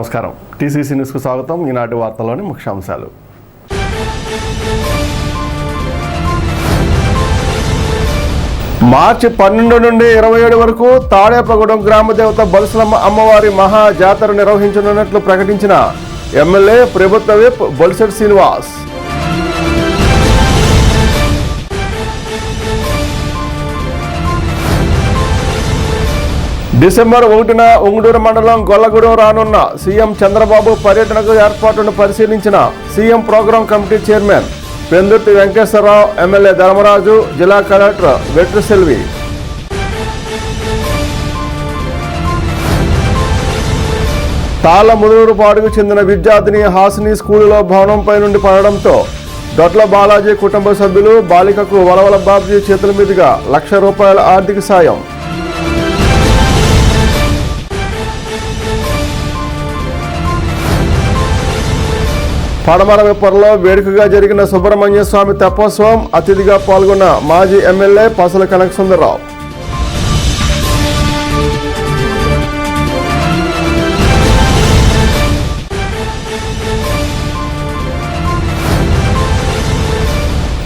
నమస్కారం. టీసీసీ న్యూస్కు స్వాగతం. ఈనాటి వార్తల్లోని ముఖ్యాంశాలు. మార్చి 12 నుండి 27 వరకు తాడేపగూడెం గ్రామదేవత బొలసలమ్మ అమ్మవారి మహా జాతర నిర్వహించనున్నట్లు ప్రకటించిన ఎమ్మెల్యే ప్రభుత్వ విప్ బొలిశెట్టి శ్రీనివాస్. డిసెంబర్ 1న ఉంగుటూరు మండలం గొల్లగూడెం రానున్న సీఎం చంద్రబాబు పర్యటనకు ఏర్పాట్లను పరిశీలించిన CM program committee chairman Pendurthi Venkateswararao, MLA Dharmaraju, జిల్లా కలెక్టర్ వెట్రిసెల్వి. తాళ్లముదురుపాడుకు చెందిన విద్యార్థిని హాసిని స్కూలులో భవనంపై నుండి పడడంతో దొట్ల బాలాజీ కుటుంబ సభ్యులు బాలికకు వలవల బాబ్జీ చేతుల మీదుగా ₹1,00,000 ఆర్థిక సాయం. పడమర విప్పర్లో వేడుకగా జరిగిన సుబ్రహ్మణ్య స్వామి తెప్పోత్సవం అతిథిగా పాల్గొన్న మాజీ MLA Pasala Kanaka Sundara Rao.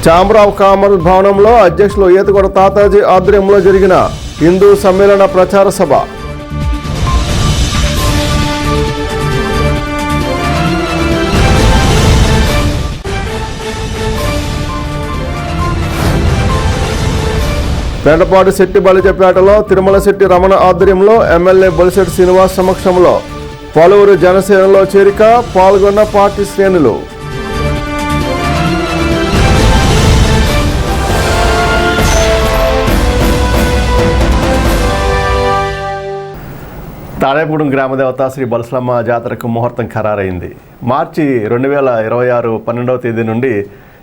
Chamber of commerce భవనంలో అధ్యక్షులు ఈతగొడ తాతాజీ ఆధ్వర్యంలో జరిగిన హిందూ సమ్మేళన ప్రచార సభ. పెండపాటి శెట్టి బలిజపేటలో తిరుమల శెట్టి రమణ ఆధ్వర్యంలో ఎమ్మెల్యే బొలిశెట్టి శ్రీనివాస్ సమక్షంలో పలువురు జనసేనలో చేరిక, పాల్గొన్న పార్టీ శ్రేణులు. తాడేపగూడెం గ్రామదేవత శ్రీ బొలసలమ్మ జాతరకు ముహూర్తం ఖరారైంది. మార్చి 2026 12వ తేదీ నుండి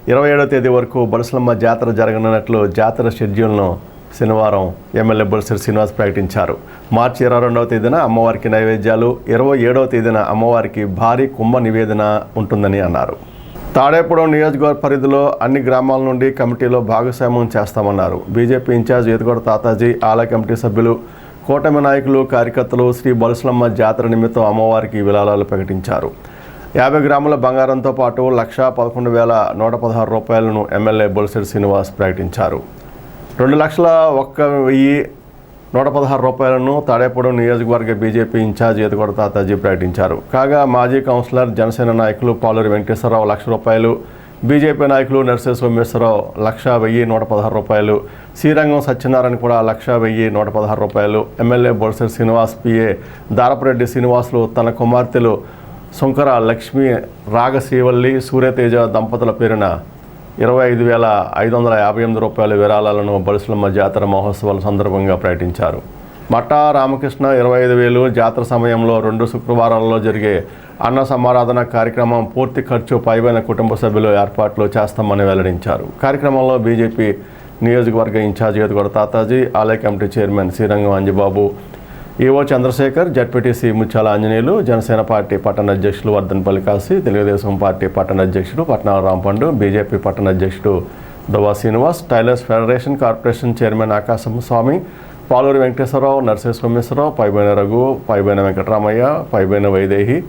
27వ తేదీ వరకు బొలసలమ్మ జాతర జరగనున్నట్లు జాతర షెడ్యూల్ను శనివారం ఎమ్మెల్యే బొలిశెట్టి శ్రీనివాస్ ప్రకటించారు. మార్చి 22వ తేదీన అమ్మవారికి నైవేద్యాలు, 27వ తేదీన అమ్మవారికి భారీ కుంభ నివేదన ఉంటుందని అన్నారు. తాడేపగూడెం నియోజకవర్గ పరిధిలో అన్ని గ్రామాల నుండి కమిటీలో భాగస్వామ్యం చేస్తామన్నారు. బీజేపీ ఇన్ఛార్జ్ ఈతగొడ తాతాజీ, ఆలయ కమిటీ సభ్యులు, కూటమి నాయకులు, కార్యకర్తలు శ్రీ బొలసలమ్మ జాతర నిమిత్తం అమ్మవారికి విరాళాలు ప్రకటించారు. 50 గ్రాముల బంగారంతో పాటు ₹1,11,116 ఎమ్మెల్యే బొలిశెట్టి శ్రీనివాస్ ప్రకటించారు. ₹2,01,116 తాడేపగూడెం నియోజకవర్గ బీజేపీ ఇన్ఛార్జ్ ఈతగొడ తాతాజీ ప్రకటించారు. కాగా మాజీ కౌన్సిలర్, జనసేన నాయకులు పాలూరి వెంకటేశ్వరరావు ₹1,00,000, బీజేపీ నాయకులు నర్సే సోమేశ్వరరావు ₹1,01,116, శ్రీరంగం సత్యనారాయణ కూడా ₹1,01,116, ఎమ్మెల్యే బొలిశెట్టి శ్రీనివాస్ పిఏ దారపురెడ్డి శ్రీనివాసులు తన కుమార్తెలు శంకర లక్ష్మి రాగశ్రీవల్లి సూర్యతేజ దంపతుల పేరున ₹25,558 విరాళాలను బొలసలమ్మ జాతర మహోత్సవాల సందర్భంగా ప్రకటించారు. మట్టా రామకృష్ణ 25,000 జాతర సమయంలో 2 శుక్రవారాల్లో జరిగే అన్న సమారాధన కార్యక్రమం పూర్తి ఖర్చు పైబడిన కుటుంబ సభ్యులు ఏర్పాట్లు చేస్తామని వెల్లడించారు. కార్యక్రమంలో బీజేపీ నియోజకవర్గ ఇన్ఛార్జ్ ఈతగొడ తాతాజీ, ఆలయ committee chairman Srirangam Anjibabu, EO Chandrasekhar, ZPTC Mutyala Anjaneyulu, Janasena party పట్టణ అధ్యక్షులు వర్ధన్పల్లి కాశీ, తెలుగుదేశం పార్టీ పట్టణ అధ్యక్షుడు పట్నాల రాంపండు, బీజేపీ పట్టణ అధ్యక్షుడు Duvva Srinivas, tailors federation corporation chairman Akasam Swamy, Paluri Venkateswararao, Narse Someswararao, Paibaina Raghu, Paibaina Venkataramaiah, Paibaina Vaidehi,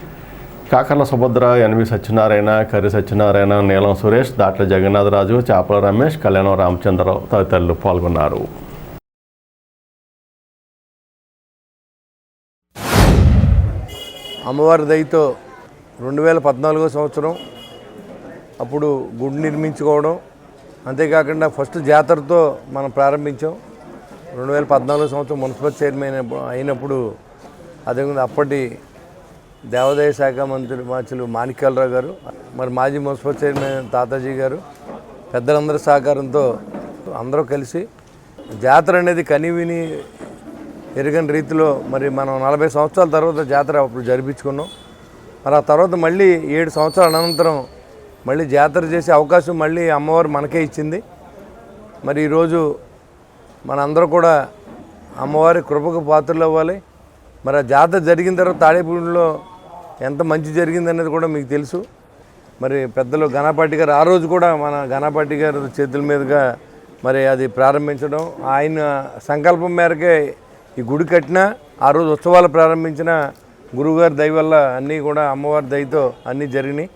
Kakarla Subhadra, NV Satyanarayana, Karri Satyanarayana, Neelam Suresh, Datla Jagannatharaju, చాపల రమేష్, కళ్యాణం రామచంద్రరావు తదితరులు పాల్గొన్నారు. అమ్మవారి దయతో 2014 సంవత్సరం అప్పుడు గుడి నిర్మించుకోవడం, అంతేకాకుండా ఫస్ట్ జాతరతో మనం ప్రారంభించాం. 2014 సంవత్సరం మున్సిపల్ చైర్మన్ అయినప్పుడు అదేవిధంగా అప్పటి దేవాదాయ శాఖ మంత్రి మార్చులు మాణిక్యాలరావు గారు, మరి మాజీ మున్సిపల్ చైర్మన్ తాతాజీ గారు, పెద్దలందరి సహకారంతో అందరూ కలిసి జాతర అనేది కనివిని ఎరగని రీతిలో మరి మనం 40 సంవత్సరాల తర్వాత జాతర అప్పుడు జరిపించుకున్నాం. మరి ఆ తర్వాత మళ్ళీ 7 సంవత్సరాల అనంతరం మళ్ళీ జాతర చేసే అవకాశం మళ్ళీ అమ్మవారు మనకే ఇచ్చింది. మరి ఈరోజు మనందరూ కూడా అమ్మవారి కృపకు పాత్రలు అవ్వాలి. మరి ఆ జాతర జరిగిన తర్వాత తాడేపూడిలో ఎంత మంచి జరిగింది అనేది కూడా మీకు తెలుసు. మరి పెద్దలు ఘనపాటి గారు ఆ రోజు కూడా మన ఘనపాటి గారి చేతుల మీదుగా మరి అది ప్రారంభించడం, ఆయన సంకల్పం మేరకే ఈ గుడి కట్టిన ఆ రోజు ఉత్సవాలు ప్రారంభించిన గురువుగారి దయ వల్ల అన్నీ కూడా అమ్మవారి దయతో అన్నీ జరిగినాయి.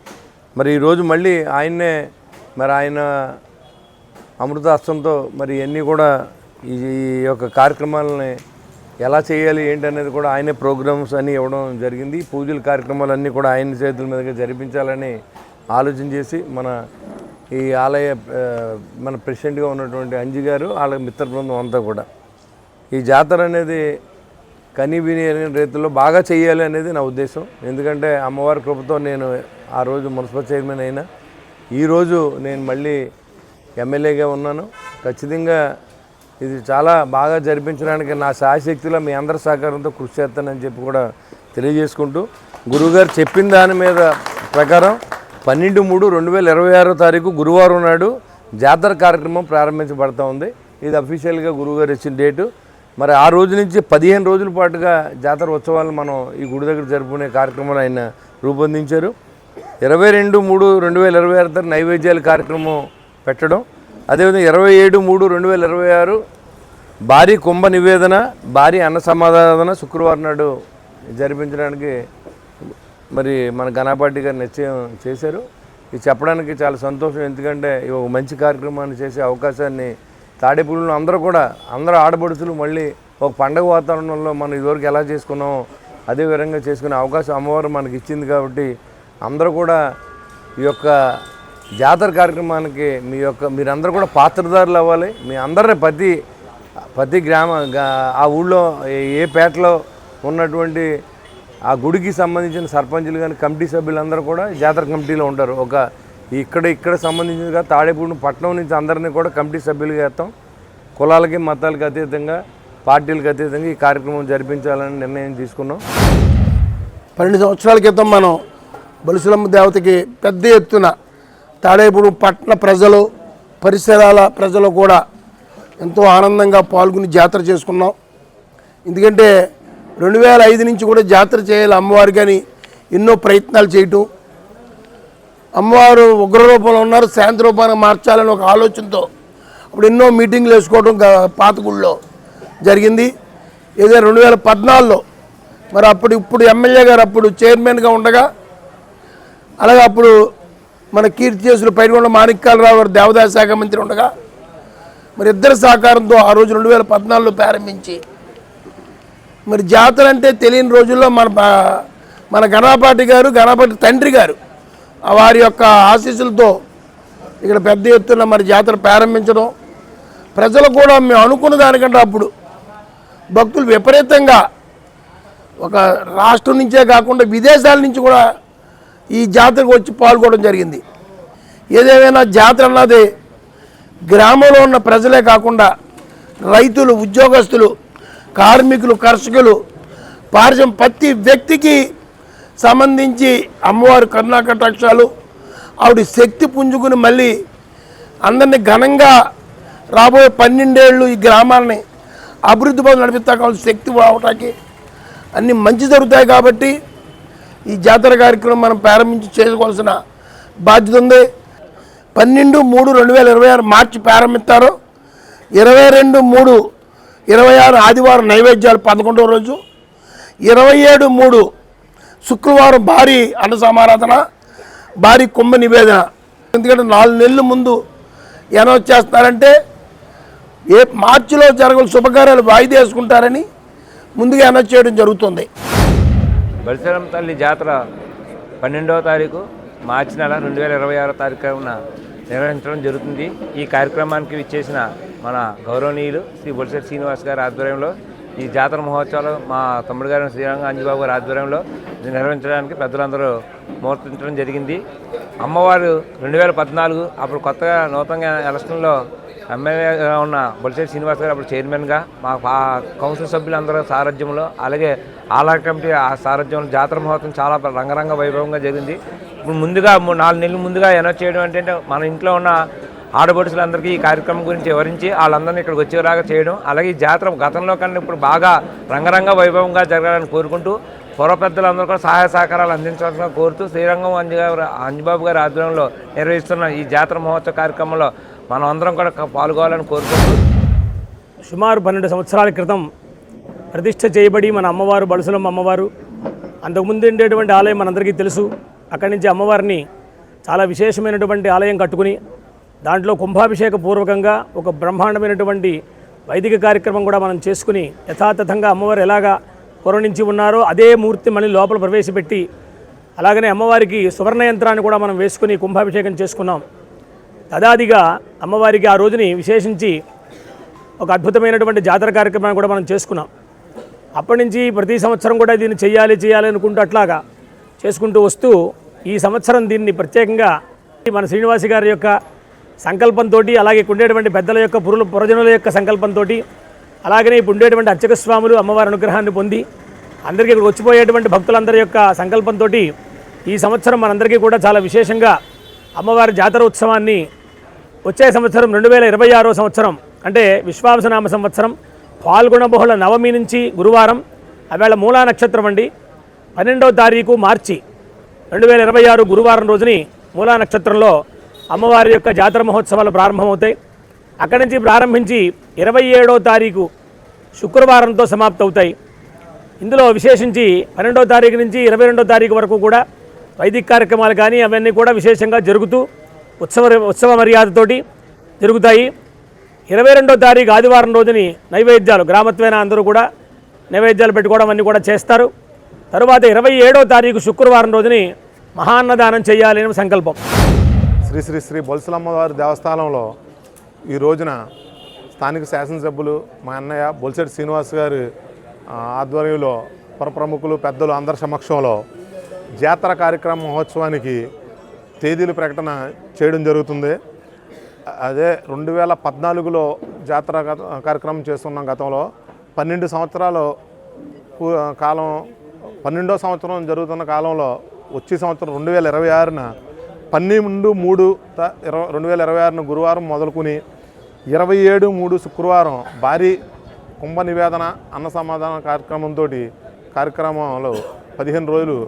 మరి ఈరోజు మళ్ళీ ఆయన్నే మరి ఆయన అమృతాస్తంతో మరి అన్నీ కూడా ఈ యొక్క కార్యక్రమాలని ఎలా చేయాలి ఏంటి అనేది కూడా ఆయనే ప్రోగ్రామ్స్ అన్నీ ఇవ్వడం జరిగింది. పూజల కార్యక్రమాలన్నీ కూడా ఆయన చేతుల మీదుగా జరిపించాలని ఆలోచన చేసి మన ఈ ఆలయ మన ప్రెసిడెంట్గా ఉన్నటువంటి అంజి గారు వాళ్ళ మిత్ర బృందం అంతా కూడా ఈ జాతర అనేది కనీవిని రీతిలో బాగా చేయాలి అనేది నా ఉద్దేశం. ఎందుకంటే అమ్మవారి కృపతో నేను ఆ రోజు మున్సిపల్ చైర్మన్ అయినా, ఈరోజు నేను మళ్ళీ ఎమ్మెల్యేగా ఉన్నాను. ఖచ్చితంగా ఇది చాలా బాగా జరిపించడానికి నా శాయశక్తిలో మీ అందరి సహకారంతో కృషి చేస్తానని చెప్పి కూడా తెలియజేసుకుంటూ, గురువుగారు చెప్పిన దాని మీద ప్రకారం 12/3/2026 గురువారం నాడు జాతర కార్యక్రమం ప్రారంభించబడతా ఉంది. ఇది అఫీషియల్గా గురువుగారు ఇచ్చిన డేటు. మరి ఆ రోజు నుంచి 15 రోజుల పాటుగా జాతర ఉత్సవాలను మనం ఈ గుడి దగ్గర జరుపుకునే కార్యక్రమాలు ఆయన రూపొందించారు. 22/3/2026 నైవేద్యాల కార్యక్రమం పెట్టడం, అదేవిధంగా 27/3/2026 భారీ కుంభ నివేదన, భారీ అన్న సమాధాన శుక్రవారం నాడు జరిపించడానికి మరి మన ఘనపాటి గారు నిశ్చయం చేశారు. ఇది చెప్పడానికి చాలా సంతోషం. ఎందుకంటే ఒక మంచి కార్యక్రమాన్ని చేసే అవకాశాన్ని తాడేపూడిలో అందరూ ఆడపడుచులు మళ్ళీ ఒక పండగ వాతావరణంలో మనం ఇదివరకు ఎలా చేసుకున్నామో అదే విధంగా చేసుకునే అవకాశం అమ్మవారు మనకి ఇచ్చింది. కాబట్టి అందరూ కూడా ఈ యొక్క జాతర కార్యక్రమానికి మీరందరూ కూడా పాత్రదారులు అవ్వాలి. మీ అందరినీ ప్రతి ఆ ఊళ్ళో ఏ పేటలో ఉన్నటువంటి ఆ గుడికి సంబంధించిన సర్పంచులు కానీ కమిటీ సభ్యులందరూ కూడా జాతర కమిటీలో ఉంటారు. ఇక్కడ సంబంధించిన తాడేపూడి పట్టణం నుంచి అందరినీ కూడా కమిటీ సభ్యులుగా వేస్తాం. కులాలకి మతాలకి అతీతంగా, పార్టీలకు అతీతంగా ఈ కార్యక్రమం జరిపించాలని నిర్ణయం తీసుకున్నాం. 12 సంవత్సరాల క్రితం మనం బలుసులమ్మ దేవతకి పెద్ద ఎత్తున తాడేపూడి పట్టణ ప్రజలు, పరిసరాల ప్రజలు కూడా ఎంతో ఆనందంగా పాల్గొని జాతర చేసుకున్నాం. ఎందుకంటే 2005 నుంచి కూడా జాతర చేయాలి అమ్మవారు, కానీ ఎన్నో ప్రయత్నాలు చేయటం, అమ్మవారు ఉగ్ర రూపంలో ఉన్నారు, శాంతి రూపాన్ని మార్చాలని ఒక ఆలోచనతో అప్పుడు ఎన్నో మీటింగ్లు వేసుకోవడం పాత గుళ్ళో జరిగింది. ఏదో 2014లో మరి ఇప్పుడు ఎమ్మెల్యే గారు అప్పుడు చైర్మన్గా ఉండగా, అలాగే అప్పుడు మన కీర్తి చేసులు పైడికొండ మాణిక్యాలరావు గారు దేవాదాయ శాఖ మంత్రి ఉండగా మరి ఇద్దరి సహకారంతో ఆ రోజు 2014లో ప్రారంభించి మరి జాతర అంటే తెలియని రోజుల్లో మన ఘనపాటి తండ్రి గారు వారి యొక్క ఆశీస్సులతో ఇక్కడ పెద్ద ఎత్తున మరి జాతర ప్రారంభించడం, ప్రజలు కూడా మేము అనుకున్న దానికంటే అప్పుడు భక్తులు విపరీతంగా ఒక రాష్ట్రం నుంచే కాకుండా విదేశాల నుంచి కూడా ఈ జాతరకు వచ్చి పాల్గొనడం జరిగింది. ఏదేమైనా జాతర అన్నది గ్రామంలో ఉన్న ప్రజలే కాకుండా రైతులు, ఉద్యోగస్తులు, కార్మికులు, కర్షకులు, ప్రతి వ్యక్తికి సంబంధించి అమ్మవారి కరుణా కటాక్షాలు, ఆవిడ శక్తి పుంజుకుని మళ్ళీ అందరినీ ఘనంగా రాబోయే 12 ఏళ్ళు ఈ గ్రామాలని అభివృద్ధి పనులు నడిపిస్తా కావాలి, శక్తి రావటానికి అన్నీ మంచి జరుగుతాయి. కాబట్టి ఈ జాతర కార్యక్రమం మనం ప్రారంభించి చేసుకోవాల్సిన బాధ్యత ఉంది. 12/3/2026 మార్చి ప్రారంభిస్తారు. 22/3/26 ఆదివారం నైవేద్యాలు 11వ రోజు, 27/3 శుక్రవారం భారీ అన్న సమారాధన, భారీ కుంభ నివేదన. ఎందుకంటే 4 నెలల ముందు అనౌన్స్ చేస్తారంటే మార్చిలో జరగని శుభకార్యాలు వాయిదా వేసుకుంటారని ముందుగా అనౌన్స్ చేయడం జరుగుతుంది. బలిసలమ్మ తల్లి జాతర 12వ తారీఖు మార్చి నెల 2026 తారీఖున నిర్వహించడం జరుగుతుంది. ఈ కార్యక్రమానికి విచ్చేసిన మన గౌరవనీయులు శ్రీ బొలిశెట్టి శ్రీనివాస్ గారి ఆధ్వర్యంలో ఈ జాతర మహోత్సవాలు మా తమ్ముడు గారు శ్రీరంగ అంజబాబు గారి ఆధ్వర్యంలో నిర్వహించడానికి పెద్దలందరూ ముహూర్తించడం జరిగింది. అమ్మవారు 2014 అప్పుడు కొత్తగా నూతనంగా ఎలక్షన్లో ఎమ్మెల్యేగా ఉన్న బొలిశెట్టి శ్రీనివాస్ గారు అప్పుడు చైర్మన్గా మా కౌన్సిల్ సభ్యులందరూ సారథ్యంలో, అలాగే ఆలయ కమిటీ సారథ్యంలో జాతర మహోత్సవం చాలా రంగరంగ వైభవంగా జరిగింది. ఇప్పుడు ముందుగా 4 నెలల ముందుగా అనౌన్స్ చేయడం అంటే మన ఇంట్లో ఉన్న ఆడపడుచులందరికీ ఈ కార్యక్రమం గురించి వివరించి వాళ్ళందరినీ ఇక్కడికి వచ్చేలాగా చేయడం, అలాగే ఈ జాతర గతంలో కన్నా ఇప్పుడు బాగా రంగరంగ వైభవంగా జరగాలని కోరుకుంటూ పూర్వ పెద్దలందరూ కూడా సహాయ సహకారాలు అందించాలని కోరుతూ శ్రీరంగం అంజబాబు గారి ఆధ్వర్యంలో నిర్వహిస్తున్న ఈ జాతర మహోత్సవ కార్యక్రమంలో మనం అందరం కూడా పాల్గొవాలని కోరుకుంటూ సుమారు 12 సంవత్సరాల క్రితం ప్రతిష్ఠ చేయబడి మన అమ్మవారు బలుసులమ్మ అమ్మవారు అంతకుముందు ఉండేటువంటి ఆలయం మనందరికీ తెలుసు. అక్కడి నుంచి అమ్మవారిని చాలా విశేషమైనటువంటి ఆలయం కట్టుకుని దాంట్లో కుంభాభిషేక పూర్వకంగా ఒక బ్రహ్మాండమైనటువంటి వైదిక కార్యక్రమం కూడా మనం చేసుకుని యథాతథంగా అమ్మవారు ఎలాగా కొరనించి ఉన్నారో అదే మూర్తి మళ్ళీ లోపల ప్రవేశపెట్టి అలాగనే అమ్మవారికి సువర్ణ యంత్రాన్ని కూడా మనం వేసుకుని కుంభాభిషేకం చేసుకున్నాం. తదాదిగా అమ్మవారికి ఆ రోజుని విశేషించి ఒక అద్భుతమైనటువంటి జాతర కార్యక్రమాన్ని కూడా మనం చేసుకున్నాం. అప్పటి నుంచి ప్రతి సంవత్సరం కూడా దీన్ని చేయాలి అనుకుంటూ అట్లాగా చేసుకుంటూ వస్తూ ఈ సంవత్సరం దీన్ని ప్రత్యేకంగా మన శ్రీనివాసి గారి యొక్క సంకల్పంతో, అలాగే ఉండేటువంటి పెద్దల యొక్క పురజనుల యొక్క సంకల్పంతో, అలాగనే ఇప్పుడు ఉండేటువంటి అర్చక స్వాములు అమ్మవారి అనుగ్రహాన్ని పొంది అందరికీ ఇక్కడ వచ్చిపోయేటువంటి భక్తులందరి యొక్క సంకల్పంతో ఈ సంవత్సరం మనందరికీ కూడా చాలా విశేషంగా అమ్మవారి జాతర ఉత్సవాన్ని వచ్చే సంవత్సరం 2026వ సంవత్సరం అంటే విశ్వావసనామ సంవత్సరం పాల్గొన బహుళ నవమి నుంచి గురువారం ఆవేళ మూలా నక్షత్రం అండి 12వ తారీఖు మార్చి 2026 గురువారం రోజుని మూలా నక్షత్రంలో అమ్మవారి యొక్క జాతర మహోత్సవాలు ప్రారంభమవుతాయి. అక్కడి నుంచి ప్రారంభించి 27వ తారీఖు శుక్రవారంతో సమాప్తవుతాయి. ఇందులో విశేషించి 12వ తారీఖు నుంచి 22వ తారీఖు వరకు కూడా వైదిక కార్యక్రమాలు కానీ అవన్నీ కూడా విశేషంగా జరుగుతూ ఉత్సవ మర్యాదతోటి జరుగుతాయి. 22వ తారీఖు ఆదివారం రోజుని నైవేద్యాలు గ్రామత్వేన అందరూ కూడా నైవేద్యాలు పెట్టుకోవడం అన్నీ కూడా చేస్తారు. తరువాత 27వ తారీఖు శుక్రవారం రోజుని మహాన్నదానం చేయాలని సంకల్పం. శ్రీ శ్రీ శ్రీ బొల్సలమ్మవారి దేవస్థానంలో ఈ రోజున స్థానిక శాసనసభ్యులు మా అన్నయ్య బొల్సెట్టి శ్రీనివాస్ గారి ఆధ్వర్యంలో ప్రముఖులు పెద్దలు అందరి సమక్షంలో జాతర కార్యక్రమ మహోత్సవానికి తేదీల ప్రకటన చేయడం జరుగుతుంది. అదే 2014లో జాతర కార్యక్రమం చేస్తున్నాం. గతంలో 12 సంవత్సరాల కాలం 12వ సంవత్సరం జరుగుతున్న కాలంలో వచ్చే సంవత్సరం 2026న 12/3/2026న గురువారం మొదలుకొని 27/3 శుక్రవారం భారీ కుంభ నివేదన అన్న సమాధాన కార్యక్రమంలో 15 రోజులు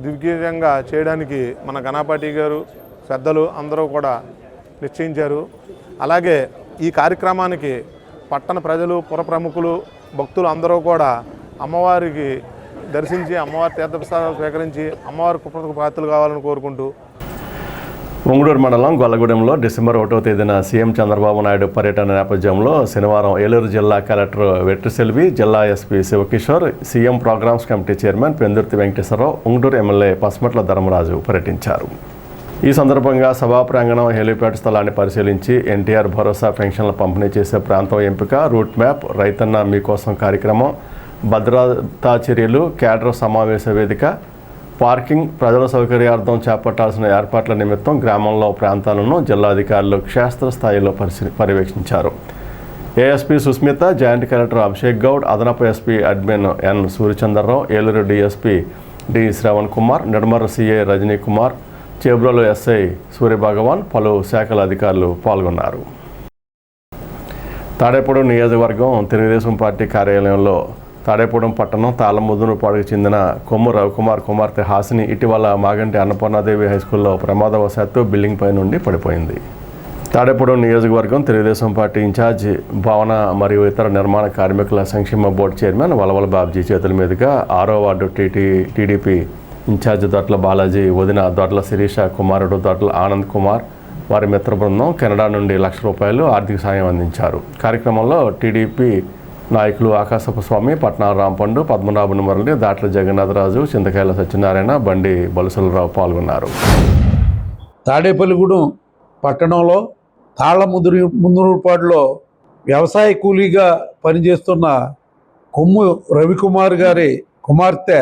దిగ్విజయంగా చేయడానికి మన గణపాటి గారు పెద్దలు అందరూ కూడా నిశ్చయించారు. అలాగే ఈ కార్యక్రమానికి పట్టణ ప్రజలు పుర ప్రముఖులు భక్తులు అందరూ కూడా అమ్మవారికి దర్శించి అమ్మవారి తీర్థప్రసాదాలు స్వీకరించి అమ్మవారి కృపకు పాత్రలు కావాలని కోరుకుంటూ ఉంగుడూరు మండలం గొల్లగూడెంలో డిసెంబర్ 1వ తేదీన సీఎం చంద్రబాబు నాయుడు పర్యటన నేపథ్యంలో శనివారం ఏలూరు జిల్లా కలెక్టర్ వెట్రిసెల్వి, జిల్లా SP Sivakishore, CM programs committee chairman Pendurthi Venkateswararao, Ungudur MLA Pasmatla Dharmaraju పర్యటించారు. ఈ సందర్భంగా సభా ప్రాంగణం, హెలీప్యాడ్ స్థలాన్ని పరిశీలించి ఎన్టీఆర్ భరోసా పెన్షన్ల పంపిణీ చేసే ప్రాంతం ఎంపిక, రూట్ మ్యాప్, రైతన్న మీకోసం కార్యక్రమం, భద్రతా చర్యలు, క్యాడర్ సమావేశ వేదిక, పార్కింగ్, ప్రజల సౌకర్యార్థం చేపట్టాల్సిన ఏర్పాట్ల నిమిత్తం గ్రామంలో ప్రాంతాలను జిల్లాధికారులు క్షేత్రస్థాయిలో పర్యవేక్షించారు. ASP Susmitha, joint collector Abhishek Goud, అదనపు SP admin N Suryachandrarao, Eluru DSP D Sravan Kumar, Nidamarru CI Rajani Kumar, Chebrolu SI Suryabhagavan, పలు శాఖల అధికారులు పాల్గొన్నారు. తాడేపూడెం నియోజకవర్గం తెలుగుదేశం పార్టీ కార్యాలయంలో తాడేపూడెం పట్టణం తాళముదునుపాడుకు చెందిన కొమ్ము రవికుమార్ కుమార్తె హాసిని ఇటీవల మాగంటి అన్నపూర్ణాదేవి హైస్కూల్లో ప్రమాదవశాత్తు బిల్డింగ్ పై నుండి పడిపోయింది. తాడేపూడెం నియోజకవర్గం తెలుగుదేశం పార్టీ ఇన్ఛార్జి భవన మరియు ఇతర నిర్మాణ కార్మికుల సంక్షేమ బోర్డు చైర్మన్ వలవల బాబ్జీ చేతుల మీదుగా 6వ వార్డు టీడీపీ ఇన్ఛార్జి దొడ్ల బాలాజీ, వదిన దొడ్ల శిరీష, కుమారుడు దొడ్ల ఆనంద్ కుమార్, వారి మిత్ర బృందం కెనడా నుండి ₹1,00,000 ఆర్థిక సాయం అందించారు. కార్యక్రమంలో టీడీపీ నాయకులు ఆకాశపు స్వామి, పట్నాల రాంపండు, పద్మనాభుని మురళి, దాట్ల జగన్నాథరాజు, చింతకాయల సత్యనారాయణ, బండి బలుసులరావు పాల్గొన్నారు. తాడేపల్లిగూడెం పట్టణంలో తాళ్ళముదురుపాడులో వ్యవసాయ కూలీగా పనిచేస్తున్న కొమ్ము రవికుమార్ గారి కుమార్తె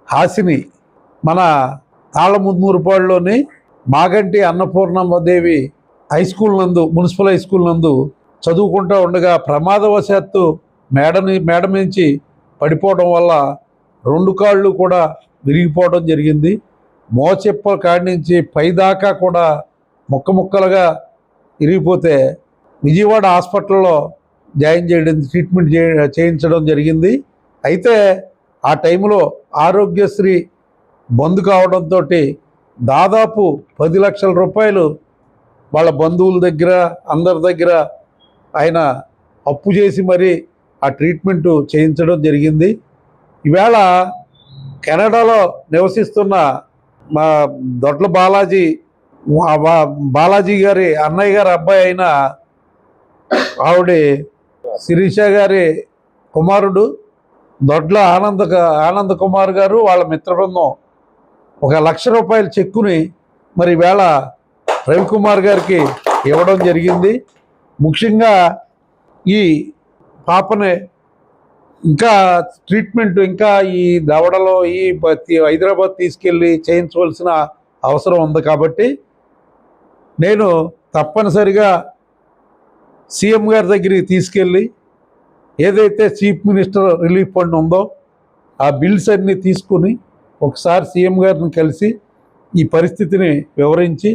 హాసిని మన తాళ్ళముదురుపాడులోని మాగంటి అన్నపూర్ణమ్మదేవి హై స్కూల్ నందు, మున్సిపల్ హై స్కూల్ నందు చదువుకుంటూ ఉండగా ప్రమాదవశాత్తు మేడ నుంచి పడిపోవడం వల్ల 2 కాళ్ళు కూడా విరిగిపోవడం జరిగింది. మోచెప్ప కాడి నుంచి పైదాకా కూడా ముక్కలుగా విరిగిపోతే విజయవాడ హాస్పిటల్లో జాయిన్ చేయడం, ట్రీట్మెంట్ చేయించడం జరిగింది. అయితే ఆ టైంలో ఆరోగ్యశ్రీ బంద్ కావడంతో దాదాపు 10 లక్షల రూపాయలు వాళ్ళ బంధువుల దగ్గర అందరి దగ్గర ఆయన అప్పు చేసి మరి ఆ ట్రీట్మెంటు చేయించడం జరిగింది. ఈవేళ కెనడాలో నివసిస్తున్న మా దొడ్ల బాలాజీ గారి అన్నయ్య గారి అబ్బాయి అయిన ఆవిడ శిరీష గారి కుమారుడు దొడ్ల ఆనంద్ కుమార్ గారు వాళ్ళ మిత్ర బృందం 1,00,000 రూపాయల చెక్కుని మరి ఈవేళ రవికుమార్ గారికి ఇవ్వడం జరిగింది. ముఖ్యంగా ఈ పాపని ఇంకా ట్రీట్మెంట్ ఇంకా ఈ దవడలో ఈ హైదరాబాద్ తీసుకెళ్ళి చేయించవలసిన అవసరం ఉంది. కాబట్టి నేను తప్పనిసరిగా సీఎం గారి దగ్గరికి తీసుకెళ్ళి ఏదైతే చీఫ్ మినిస్టర్ రిలీఫ్ ఫండ్ ఉందో ఆ బిల్స్ అన్నీ తీసుకుని ఒకసారి సీఎం గారిని కలిసి ఈ పరిస్థితిని వివరించి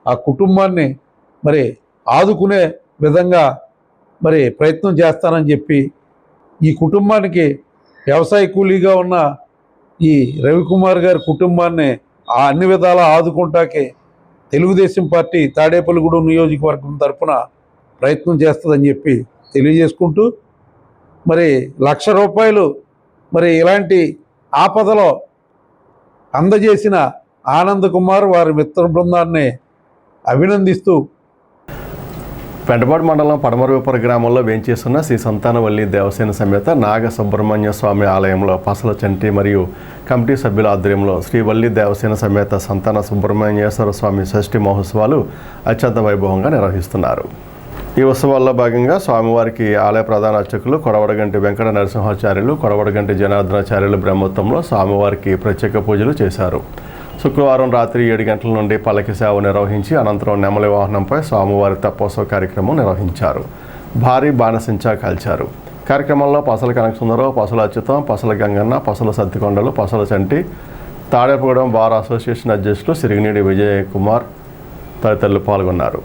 ఆ కుటుంబాన్ని మరి ఆదుకునే విధంగా మరి ప్రయత్నం చేస్తానని చెప్పి ఈ కుటుంబానికి వ్యవసాయ కూలీగా ఉన్న ఈ రవికుమార్ గారి కుటుంబాన్ని అన్ని విధాలా ఆదుకుంటాకే తెలుగుదేశం పార్టీ తాడేపల్లిగూడెం నియోజకవర్గం తరఫున ప్రయత్నం చేస్తుందని చెప్పి తెలియజేసుకుంటూ మరి 1,00,000 రూపాయలు మరి ఇలాంటి ఆపదలో అందజేసిన ఆనంద్ కుమార్ వారి మిత్ర బృందాన్ని అభినందిస్తూ పెంటపాడు మండలం పడమరవీపుర గ్రామంలో వేంచేస్తున్న శ్రీ సంతానవల్లి దేవసేన సమేత నాగ సుబ్రహ్మణ్య స్వామి ఆలయంలో పసల చంటి మరియు కమిటీ సభ్యుల ఆధ్వర్యంలో శ్రీవల్లి దేవసేన సమేత సంతాన సుబ్రహ్మణ్యేశ్వర స్వామి షష్ఠి మహోత్సవాలు అత్యంత వైభవంగా నిర్వహిస్తున్నారు. ఈ ఉత్సవాల్లో భాగంగా స్వామివారికి ఆలయ ప్రధాన అర్చకులు కొడవడగంటి వెంకట నరసింహాచార్యులు, కొడవడగంటి జనార్దనాచార్యులు బ్రహ్మోత్సవంలో స్వామివారికి ప్రత్యేక పూజలు చేశారు. శుక్రవారం రాత్రి 7 గంటల నుండి పల్లకి సేవ నిర్వహించి అనంతరం నెమలి వాహనంపై స్వామివారి తెప్పోత్సవ కార్యక్రమం నిర్వహించారు. భారీ బాణసంచా కాల్చారు. కార్యక్రమంలో పసల కనకసుందరరావు, పసల అచ్యుతం, పసల గంగన్న, పసల సత్తికొండలు, పసల చంటి, తాడేపగూడెం బార్ అసోసియేషన్ అధ్యక్షులు సిరిగినేడి విజయ్ కుమార్ తదితరులు పాల్గొన్నారు.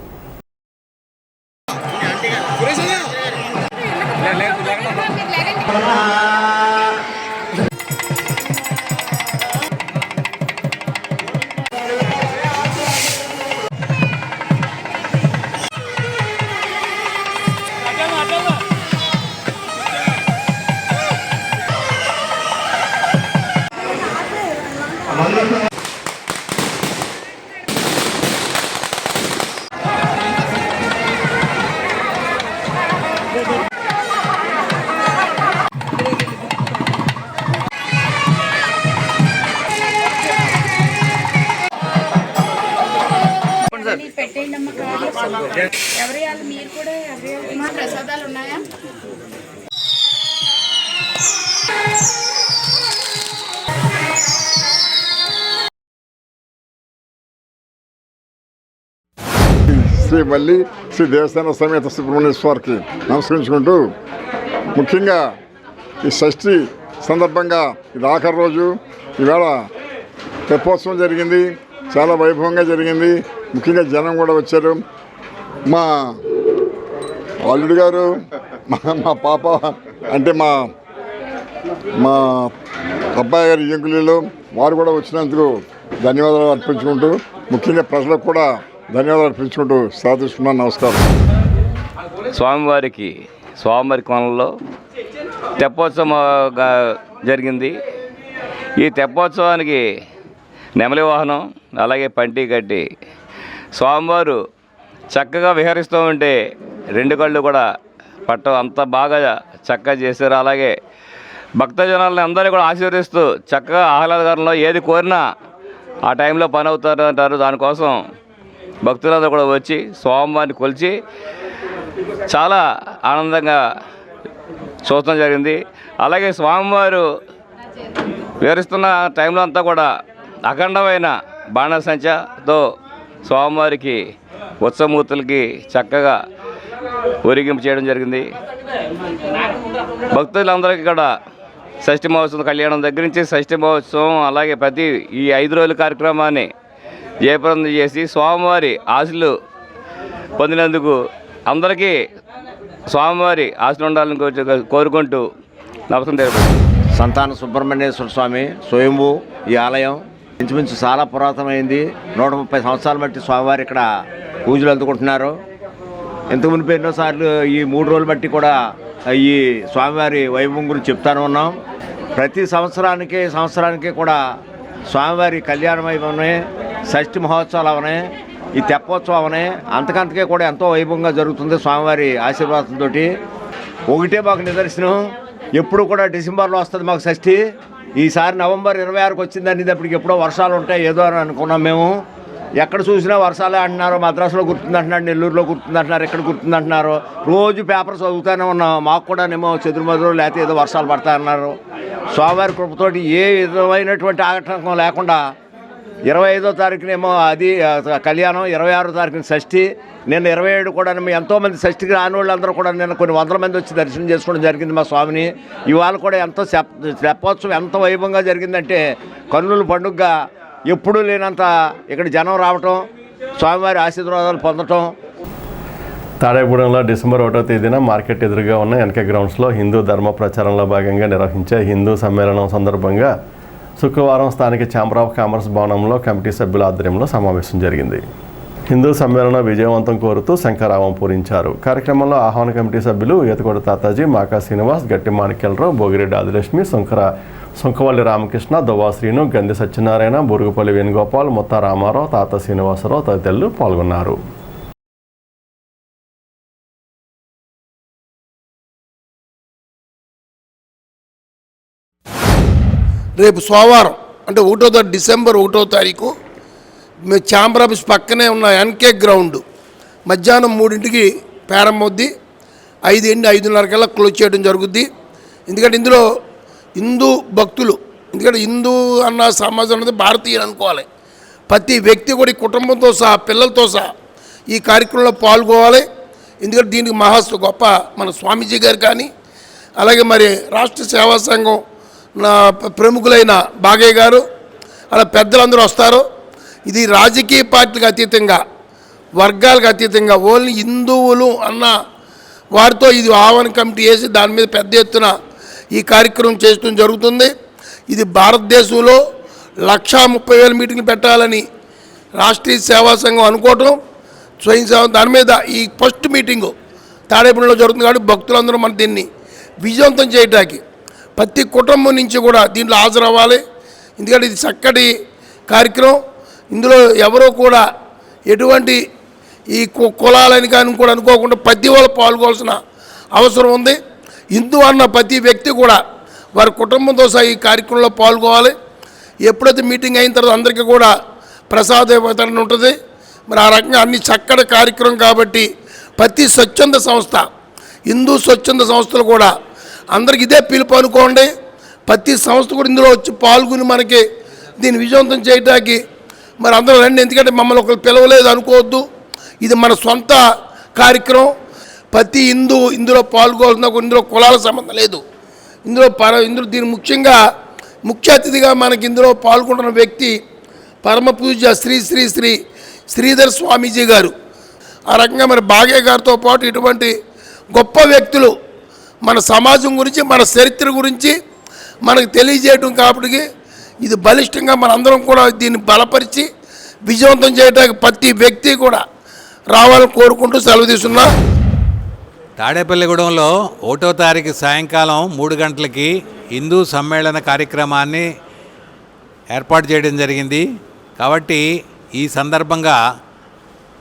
ఎవరి వాళ్ళు మీరు కూడా ఎవరి మా ప్రసాదాలు ఉన్నాయా? శ్రీ వల్లి శ్రీ దేవసేన సమేత సుబ్రహ్మణ్యేశ్వరికి నమస్కరించుకుంటూ ముఖ్యంగా ఈ షష్ఠి సందర్భంగా ఇది ఆఖరి రోజు. ఈవేళ తెప్పోత్సవం జరిగింది, చాలా వైభవంగా జరిగింది. ముఖ్యంగా జనం కూడా వచ్చారు. మా అల్లుడు గారు, మా పాప అంటే మా అబ్బాయి గారి ఎంకులీలు వారు కూడా వచ్చినందుకు ధన్యవాదాలు అర్పించుకుంటూ ముఖ్యంగా ప్రజలకు కూడా ధన్యవాదాలు అర్పించుకుంటూ సాధిస్తున్నాను. నమస్కారం. స్వామివారి కోణంలో తెప్పోత్సవం జరిగింది. ఈ తెప్పోత్సవానికి నెమలి వాహనం అలాగే పంటి కట్టి స్వామివారు చక్కగా విహరిస్తూ ఉంటే 2 కళ్ళు కూడా పట్టం అంత బాగా చక్కగా చేశారు. అలాగే భక్తజనాలని అందరినీ కూడా ఆశీర్వదిస్తూ చక్కగా ఆహ్లాదకరంలో ఏది కోరినా ఆ టైంలో పని అవుతారు అంటారు. దానికోసం భక్తులందరూ కూడా వచ్చి స్వామివారిని కొలిచి చాలా ఆనందంగా చూడటం జరిగింది. అలాగే స్వామివారు వివరిస్తున్న టైంలో అంతా కూడా అఖండమైన బాణసంచతో స్వామివారికి ఉత్సవమూర్తులకి చక్కగా ఊరేగింపు చేయడం జరిగింది. భక్తులందరికీ కూడా షష్ఠి మహోత్సవం కళ్యాణం దగ్గర నుంచి షష్ఠి మహోత్సవం అలాగే ప్రతి ఈ 5 రోజుల కార్యక్రమాన్ని జయప్రదం చేసి స్వామివారి ఆశీస్సులు పొందినందుకు అందరికీ స్వామివారి ఆశీస్సులు ఉండాలని కోరుకుంటూ నమస్కారం తెలియదు. సంతాన సుబ్రహ్మణ్యేశ్వర స్వామి స్వయంభూ ఈ ఆలయం ఇంచుమించు చాలా పురాతనమైంది. 130 సంవత్సరాల బట్టి స్వామివారు ఇక్కడ పూజలు అందుకుంటున్నారు. ఇంతకు మునిపి ఎన్నోసార్లు ఈ 3 రోజులు బట్టి కూడా ఈ స్వామివారి వైభవం గురించి చెప్తాను ఉన్నాం. ప్రతి సంవత్సరానికి కూడా స్వామివారి కళ్యాణం అవనే, షష్ఠి మహోత్సవాలు అవనే, ఈ తెప్పోత్సవం అవనే, అంతకంతకే కూడా ఎంతో వైభవంగా జరుగుతుంది స్వామివారి ఆశీర్వాదంతో. ఒకటే మాకు నిదర్శనం, ఎప్పుడు కూడా డిసెంబర్లో వస్తుంది మాకు షష్ఠి. ఈసారి నవంబర్ 26కి వచ్చిందని అప్పటికి ఎప్పుడో వర్షాలు ఉంటాయి ఏదో అని అనుకున్నాం మేము. ఎక్కడ చూసినా వర్షాలే అంటున్నారు. మద్రాసులో గుర్తుందంటున్నారు, నెల్లూరులో గుర్తుందంటున్నారు, ఎక్కడ గుర్తుందంటున్నారు. రోజు పేపర్ చదువుతూనే ఉన్నాం. మాకు కూడా ఏమో చెదురుమదురు లేకపోతే ఏదో వర్షాలు పడతాయన్నారు. స్వామివారి కృపతోటి ఏ విధమైనటువంటి ఆటంకం లేకుండా 25వ తారీఖునేమో అది కళ్యాణం, 26వ తారీఖున షష్ఠి. నిన్న 27 కూడా ఎంతోమంది షష్ఠికి రాని వాళ్ళందరూ కూడా నిన్న కొన్ని వందల మంది వచ్చి దర్శనం చేసుకోవడం జరిగింది మా స్వామిని. ఇవాళ కూడా ఎంతో తెప్పోత్సవం ఎంత వైభవంగా జరిగిందంటే కన్నుల పండుగగా ఎప్పుడూ లేనంత ఇక్కడ జనం రావటం, స్వామివారి ఆశీర్వాదాలు పొందటం. తాడేగూడెంలో డిసెంబర్ 1వ తేదీన మార్కెట్ ఎదురుగా ఉన్న ఎన్కే గ్రౌండ్స్లో హిందూ ధర్మ ప్రచారంలో భాగంగా నిర్వహించే హిందూ సమ్మేళనం సందర్భంగా శుక్రవారం స్థానిక ఛాంబర్ ఆఫ్ కామర్స్ భవనంలో కమిటీ సభ్యుల ఆధ్వర్యంలో సమావేశం జరిగింది. హిందూ సమ్మేళనం విజయవంతం కోరుతూ శంఖారావం పూరించారు. కార్యక్రమంలో ఆహ్వాన కమిటీ సభ్యులు ఈతకోట తాతాజీ, మాకా శ్రీనివాస్, గట్టి మాణిక్యాలరావు, భోగిరెడ్డి ఆదిలక్ష్మి, సుంకవల్లి రామకృష్ణ, దువ్వా శ్రీను, గంది సత్యనారాయణ, బురుగుపల్లి వేణుగోపాల్, ముత్తా రామారావు, తాత శ్రీనివాసరావు తదితరులు పాల్గొన్నారు. రేపు సోమవారం అంటే 1వ డిసెంబర్ 1వ తారీఖు మేము ఛాంబర్ ఆఫీస్ పక్కనే ఉన్న ఎన్కే గ్రౌండ్ మధ్యాహ్నం 3ంటికి ప్రారంభమవుద్ది. 5:30 కల్లా క్లోజ్ చేయడం జరుగుద్ది. ఎందుకంటే ఇందులో హిందూ భక్తులు, ఎందుకంటే హిందూ అన్న సమాజం అనేది భారతీయులు అనుకోవాలి. ప్రతి వ్యక్తి కూడా కుటుంబంతో సహా, పిల్లలతో సహా ఈ కార్యక్రమంలో పాల్గొవాలి. ఎందుకంటే దీనికి గొప్ప మన స్వామీజీ గారు కానీ, అలాగే మరి రాష్ట్ర సేవా సంఘం నా ప్రముఖులైన బాగయ్య గారు, అలా పెద్దలందరూ వస్తారు. ఇది రాజకీయ పార్టీలకు అతీతంగా, వర్గాలకు అతీతంగా ఓన్లీ హిందువులు అన్న వారితో ఇది ఆహ్వాన కమిటీ వేసి దాని మీద పెద్ద ఎత్తున ఈ కార్యక్రమం చేయడం జరుగుతుంది. ఇది భారతదేశంలో 130,000 మీటింగ్లు పెట్టాలని రాష్ట్రీయ సేవా సంఘం అనుకోవటం, స్వయం సేవ దాని మీద ఈ ఫస్ట్ మీటింగు తాడేపల్లిలో జరుగుతుంది. కాబట్టి భక్తులందరూ మన దీన్ని విజయవంతం చేయడానికి ప్రతి కుటుంబం నుంచి కూడా దీంట్లో హాజరవ్వాలి. ఎందుకంటే ఇది చక్కటి కార్యక్రమం. ఇందులో ఎవరో కూడా ఎటువంటి ఈ కులాలని కానీ కూడా అనుకోకుండా ప్రతి వాళ్ళు పాల్గొవాల్సిన అవసరం ఉంది. హిందూ అన్న ప్రతి వ్యక్తి కూడా వారి కుటుంబంతో సహా ఈ కార్యక్రమంలో పాల్గొవాలి. ఎప్పుడైతే మీటింగ్ అయిన తర్వాత అందరికీ కూడా ప్రసాద వితరణ ఉంటుంది. మరి ఆ రకంగా అన్ని చక్కటి కార్యక్రమం కాబట్టి ప్రతి స్వచ్ఛంద సంస్థ, హిందూ స్వచ్ఛంద సంస్థలు కూడా అందరికి ఇదే పిలుపు అనుకోండి. ప్రతి సంస్థ కూడా ఇందులో వచ్చి పాల్గొని మనకి దీన్ని విజయవంతం చేయడానికి మరి అందరూ రండి. ఎందుకంటే మమ్మల్ని ఒకరు పిలవలేదు అనుకోవద్దు, ఇది మన సొంత కార్యక్రమం. ప్రతి ఇందులో పాల్గొవాల్సిన, ఇందులో కులాల సంబంధం లేదు. ఇందులో దీని ముఖ్యంగా ముఖ్య అతిథిగా మనకి ఇందులో పాల్గొంటున్న వ్యక్తి పరమ పూజ్య శ్రీ శ్రీ శ్రీ శ్రీధర్ స్వామీజీ గారు. ఆ రకంగా మరి బాగయ్య గారితో పాటు ఇటువంటి గొప్ప వ్యక్తులు మన సమాజం గురించి, మన చరిత్ర గురించి మనకు తెలియజేయటం కాబట్టి ఇది బలిష్టంగా మనందరం కూడా దీన్ని బలపరిచి విజయవంతం చేయడానికి ప్రతి వ్యక్తి కూడా రావాలని కోరుకుంటూ సెలవు తీసుకున్నా. తాడేపల్లిగూడెంలో 1వ తారీఖు సాయంకాలం 3 గంటలకి హిందూ సమ్మేళన కార్యక్రమాన్ని ఏర్పాటు చేయడం జరిగింది. కాబట్టి ఈ సందర్భంగా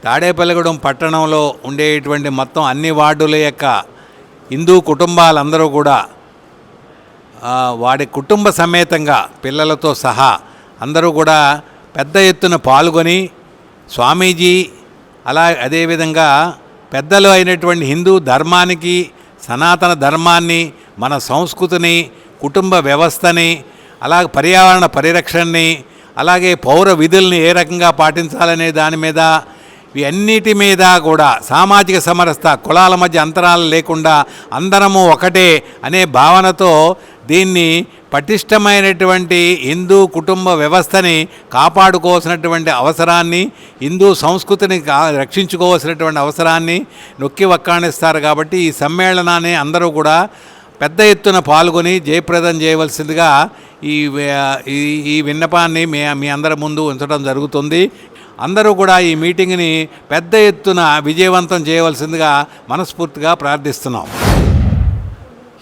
తాడేపల్లిగూడెం పట్టణంలో ఉండేటువంటి మొత్తం అన్ని వార్డుల యొక్క హిందూ కుటుంబాలందరూ కూడా వాడి కుటుంబ సమేతంగా పిల్లలతో సహా అందరూ కూడా పెద్ద ఎత్తున పాల్గొని స్వామీజీ అదేవిధంగా పెద్దలు అయినటువంటి హిందూ ధర్మానికి, సనాతన ధర్మాన్ని, మన సంస్కృతిని, కుటుంబ వ్యవస్థని, అలాగే పర్యావరణ పరిరక్షణని, అలాగే పౌర విధుల్ని ఏ రకంగా పాటించాలనే దాని మీద, ఇవన్నిటి మీద కూడా సామాజిక సమరసత, కులాల మధ్య అంతరాలు లేకుండా అందరము ఒకటే అనే భావనతో దీన్ని పటిష్టమైనటువంటి హిందూ కుటుంబ వ్యవస్థని కాపాడుకోవాల్సినటువంటి అవసరాన్ని, హిందూ సంస్కృతిని రక్షించుకోవాల్సినటువంటి అవసరాన్ని నొక్కి వక్కాణిస్తారు. కాబట్టి ఈ సమ్మేళనాన్ని అందరూ కూడా పెద్ద ఎత్తున పాల్గొని జయప్రదం చేయవలసిందిగా ఈ విన్నపాన్ని మీ అందరి ముందు ఉంచడం జరుగుతుంది. అందరూ కూడా ఈ మీటింగ్ని పెద్ద ఎత్తున విజయవంతం చేయవలసిందిగా మనస్ఫూర్తిగా ప్రార్థిస్తున్నాం.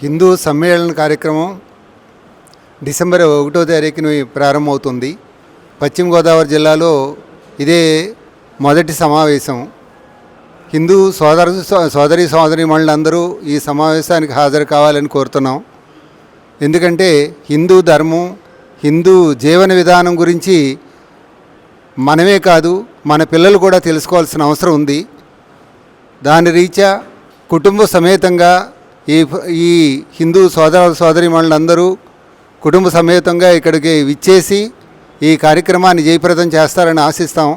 హిందూ సమ్మేళన కార్యక్రమం డిసెంబర్ 1వ తారీఖున ప్రారంభమవుతుంది. పశ్చిమ గోదావరి జిల్లాలో ఇదే మొదటి సమావేశం. హిందూ సోదరీమణులందరూ ఈ సమావేశానికి హాజరు కావాలని కోరుతున్నాం. ఎందుకంటే హిందూ ధర్మం, హిందూ జీవన విధానం గురించి మనమే కాదు మన పిల్లలు కూడా తెలుసుకోవాల్సిన అవసరం ఉంది. దాని రీత్యా కుటుంబ సమేతంగా ఈ హిందూ సోదరీమణులందరూ కుటుంబ సమేతంగా ఇక్కడికి విచ్చేసి ఈ కార్యక్రమాన్ని జయప్రదం చేస్తారని ఆశిస్తాం.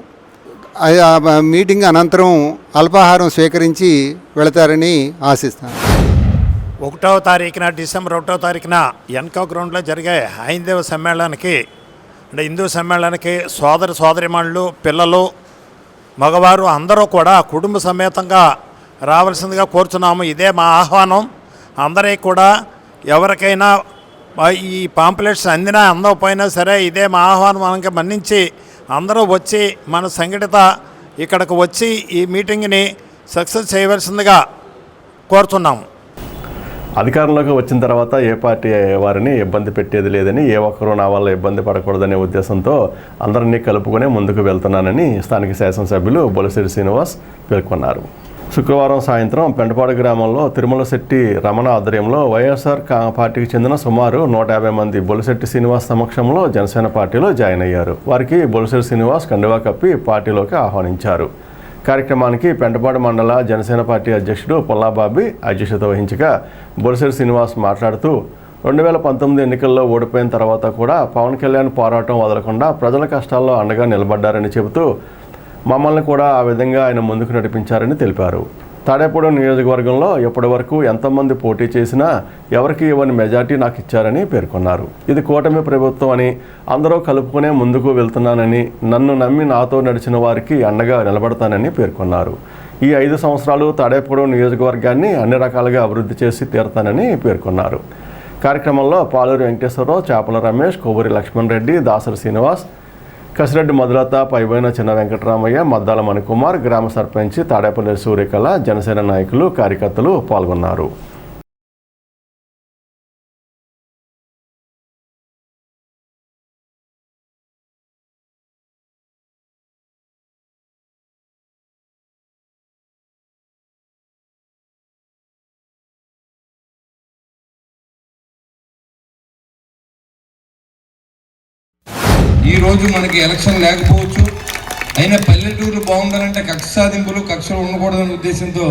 మీటింగ్ అనంతరం అల్పాహారం స్వీకరించి వెళతారని ఆశిస్తాం. 1వ తారీఖున డిసెంబర్ 1వ తారీఖున ఎన్కో గ్రౌండ్లో జరిగే హైందవ సమ్మేళనానికి అంటే హిందూ సమ్మేళనానికి సోదరిమణులు, పిల్లలు, మగవారు అందరూ కూడా కుటుంబ సమేతంగా రావాల్సిందిగా కోరుతున్నాము. ఇదే మా ఆహ్వానం. అందరికీ కూడా ఎవరికైనా ఈ పాంప్లెట్స్ అందినా అందకపోయినా సరే ఇదే మా ఆహ్వానం మనకి మన్నించి అందరూ వచ్చి మన సంఘటిత ఇక్కడికి వచ్చి ఈ మీటింగ్ని సక్సెస్ చేయవలసిందిగా కోరుతున్నాము. అధికారంలోకి వచ్చిన తర్వాత ఏ పార్టీ వారిని ఇబ్బంది పెట్టేది లేదని, ఏ ఒక్కరూ నా వల్ల ఇబ్బంది పడకూడదనే ఉద్దేశంతో అందరినీ కలుపుకొని ముందుకు వెళ్తున్నానని స్థానిక శాసనసభ్యులు బొలిశెట్టి శ్రీనివాస్ పేర్కొన్నారు. శుక్రవారం సాయంత్రం పెంటపాడు గ్రామంలో తిరుమల శెట్టి రమణ ఆధ్వర్యంలో వైఎస్ఆర్ పార్టీకి చెందిన సుమారు 150 మంది బొలిశెట్టి శ్రీనివాస్ సమక్షంలో జనసేన పార్టీలో జాయిన్ అయ్యారు. వారికి బొలిశెట్టి శ్రీనివాస్ కండువా కప్పి పార్టీలోకి ఆహ్వానించారు. కార్యక్రమానికి పెంటపాడు మండల జనసేన పార్టీ అధ్యక్షుడు పుల్లాబాబి అధ్యక్షత వహించగా బొలిశెట్టి శ్రీనివాస్ మాట్లాడుతూ 2019 ఎన్నికల్లో ఓడిపోయిన తర్వాత కూడా పవన్ కళ్యాణ్ పోరాటం వదలకుండా ప్రజల కష్టాల్లో అండగా నిలబడ్డారని చెబుతూ మమ్మల్ని కూడా ఆ విధంగా ఆయన ముందుకు నడిపించారని తెలిపారు. తాడేపూడి నియోజకవర్గంలో ఇప్పటి వరకు ఎంతమంది పోటీ చేసినా ఎవరికి ఇవ్వని మెజార్టీ నాకు ఇచ్చారని పేర్కొన్నారు. ఇది కూటమి ప్రభుత్వం అని, అందరూ కలుపుకునే ముందుకు వెళ్తున్నానని, నన్ను నమ్మి నాతో నడిచిన వారికి అండగా నిలబడతానని పేర్కొన్నారు. ఈ 5 సంవత్సరాలు తాడేపూడి నియోజకవర్గాన్ని అన్ని రకాలుగా అభివృద్ధి చేసి తీరుతానని పేర్కొన్నారు. కార్యక్రమంలో పాలూరి వెంకటేశ్వరరావు, చేపల రమేష్, కొవ్వూరి లక్ష్మణ్ రెడ్డి, దాసరి శ్రీనివాస్, కసిరెడ్డి మధులత, పైబోయిన చిన్న వెంకటరామయ్య, మద్దాల మణికుమార్, గ్రామ సర్పంచి తాడేపల్లి సూర్యకళ, జనసేన నాయకులు, కార్యకర్తలు పాల్గొన్నారు. ఈరోజు మనకి ఎలక్షన్ లేకపోవచ్చు, అయినా పల్లెటూరు బాగుండాలంటే కక్ష సాధింపులు, కక్షలు ఉండకూడదనే ఉద్దేశంతో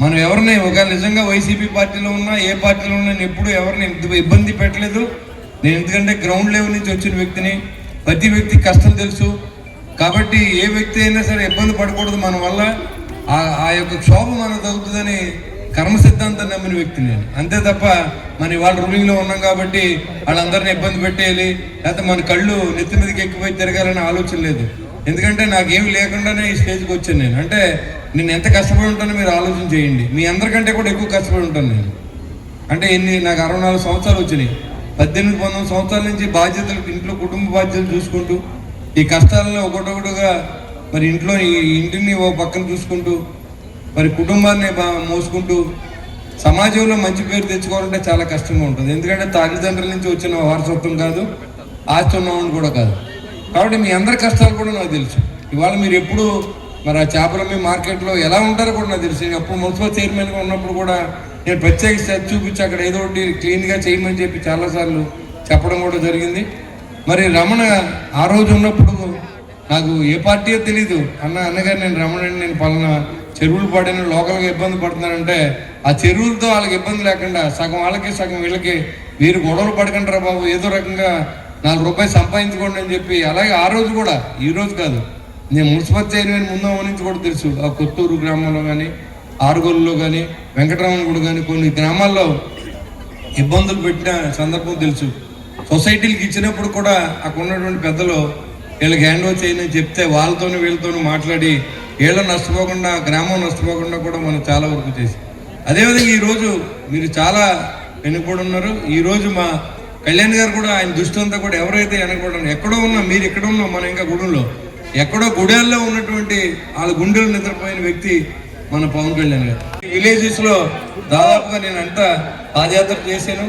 మనం ఎవరిని ఒకవేళ నిజంగా వైసీపీ పార్టీలో ఉన్నా, ఏ పార్టీలో ఉన్నా నేను ఎప్పుడు ఎవరిని ఇబ్బంది పెట్టలేదు. నేను ఎందుకంటే గ్రౌండ్ లెవెల్ నుంచి వచ్చిన వ్యక్తిని, ప్రతి వ్యక్తికి కష్టం తెలుసు. కాబట్టి ఏ వ్యక్తి అయినా సరే ఇబ్బంది పడకూడదు. మన వల్ల ఆ యొక్క క్షోభ మనకు తగ్గుతుందని కర్మ సిద్ధాంతం నమ్మిన వ్యక్తి నేను. అంతే తప్ప మన వాళ్ళ రూలింగ్లో ఉన్నాం కాబట్టి వాళ్ళందరినీ ఇబ్బంది పెట్టేయాలి, లేకపోతే మన కళ్ళు నెత్తి మీదకి ఎక్కిపోయి తిరగాలనే ఆలోచన లేదు. ఎందుకంటే నాకేమి లేకుండానే ఈ స్టేజ్కి వచ్చాను నేను. అంటే నేను ఎంత కష్టపడి ఉంటానో మీరు ఆలోచన చేయండి. మీ అందరికంటే కూడా ఎక్కువ కష్టపడి ఉంటాను నేను. అంటే నాకు 64 సంవత్సరాలు వచ్చినాయి. 18-19 సంవత్సరాల నుంచి బాధ్యతలు, ఇంట్లో కుటుంబ బాధ్యతలు చూసుకుంటూ, ఈ కష్టాలను ఒకటొకటిగా మరి ఇంట్లో ఈ ఇంటిని ఓ పక్కన చూసుకుంటూ, మరి కుటుంబాన్ని మోసుకుంటూ సమాజంలో మంచి పేరు తెచ్చుకోవాలంటే చాలా కష్టంగా ఉంటుంది. ఎందుకంటే తల్లిదండ్రుల నుంచి వచ్చిన వారసత్వం కాదు, ఆస్తి ఉన్నవాడిని కూడా కాదు. కాబట్టి మీ అందరి కష్టాలు కూడా నాకు తెలుసు. ఇవాళ మీరు ఎప్పుడు మరి ఆ చేపల మార్కెట్లో ఎలా ఉంటారో కూడా నాకు తెలుసు. నేను అప్పుడు మున్సిపల్ చైర్మన్గా ఉన్నప్పుడు కూడా నేను ప్రత్యేక శ్రద్ధ చూపించి అక్కడ ఏదో ఒకటి క్లీన్గా చేయమని చెప్పి చాలాసార్లు చెప్పడం కూడా జరిగింది. మరి రమణ ఆ రోజు ఉన్నప్పుడు నాకు ఏ పార్టీయో తెలీదు. అన్నగారు నేను రమణని, నేను పలానా చెరువులు పడిన లోకల్గా ఇబ్బంది పడుతున్నానంటే ఆ చెరువులతో వాళ్ళకి ఇబ్బంది లేకుండా సగం వాళ్ళకి సగం వీళ్ళకి మీరు గొడవలు పడకంటారా బాబు, ఏదో రకంగా 4 రూపాయలు సంపాదించుకోండి అని చెప్పి. అలాగే ఆ రోజు కూడా, ఈ రోజు కాదు, నేను మున్సిపల్ చైర్మన్ ముందు నుంచి కూడా తెలుసు. ఆ కొత్తూరు గ్రామంలో కానీ, ఆరుగోలులో కానీ, వెంకటరామన్ కూడా కానీ కొన్ని గ్రామాల్లో ఇబ్బందులు పెట్టిన సందర్భం తెలుసు. సొసైటీలకు ఇచ్చినప్పుడు కూడా అక్కడ ఉన్నటువంటి పెద్దలు వీళ్ళకి హ్యాండ్ ఓవర్ చేయని చెప్తే వాళ్ళతోనూ వీళ్ళతోనూ మాట్లాడి వీళ్ళు నష్టపోకుండా, గ్రామం నష్టపోకుండా కూడా మనం చాలా వరకు చేసి, అదేవిధంగా ఈరోజు మీరు చాలా వెనుకబడి ఉన్నారు. ఈరోజు మా కళ్యాణ్ గారు కూడా ఆయన దృష్టి అంతా కూడా ఎవరైతే వెనకబడి ఎక్కడో ఉన్నా, మీరు ఎక్కడ ఉన్నాం, మనం ఇంకా గుడుల్లో ఎక్కడో గుడేల్లో ఉన్నటువంటి వాళ్ళ గుండెలు నిద్రపోయిన వ్యక్తి మన పవన్ కళ్యాణ్ గారు. విలేజెస్లో దాదాపుగా నేను అంతా పాదయాత్ర చేశాను.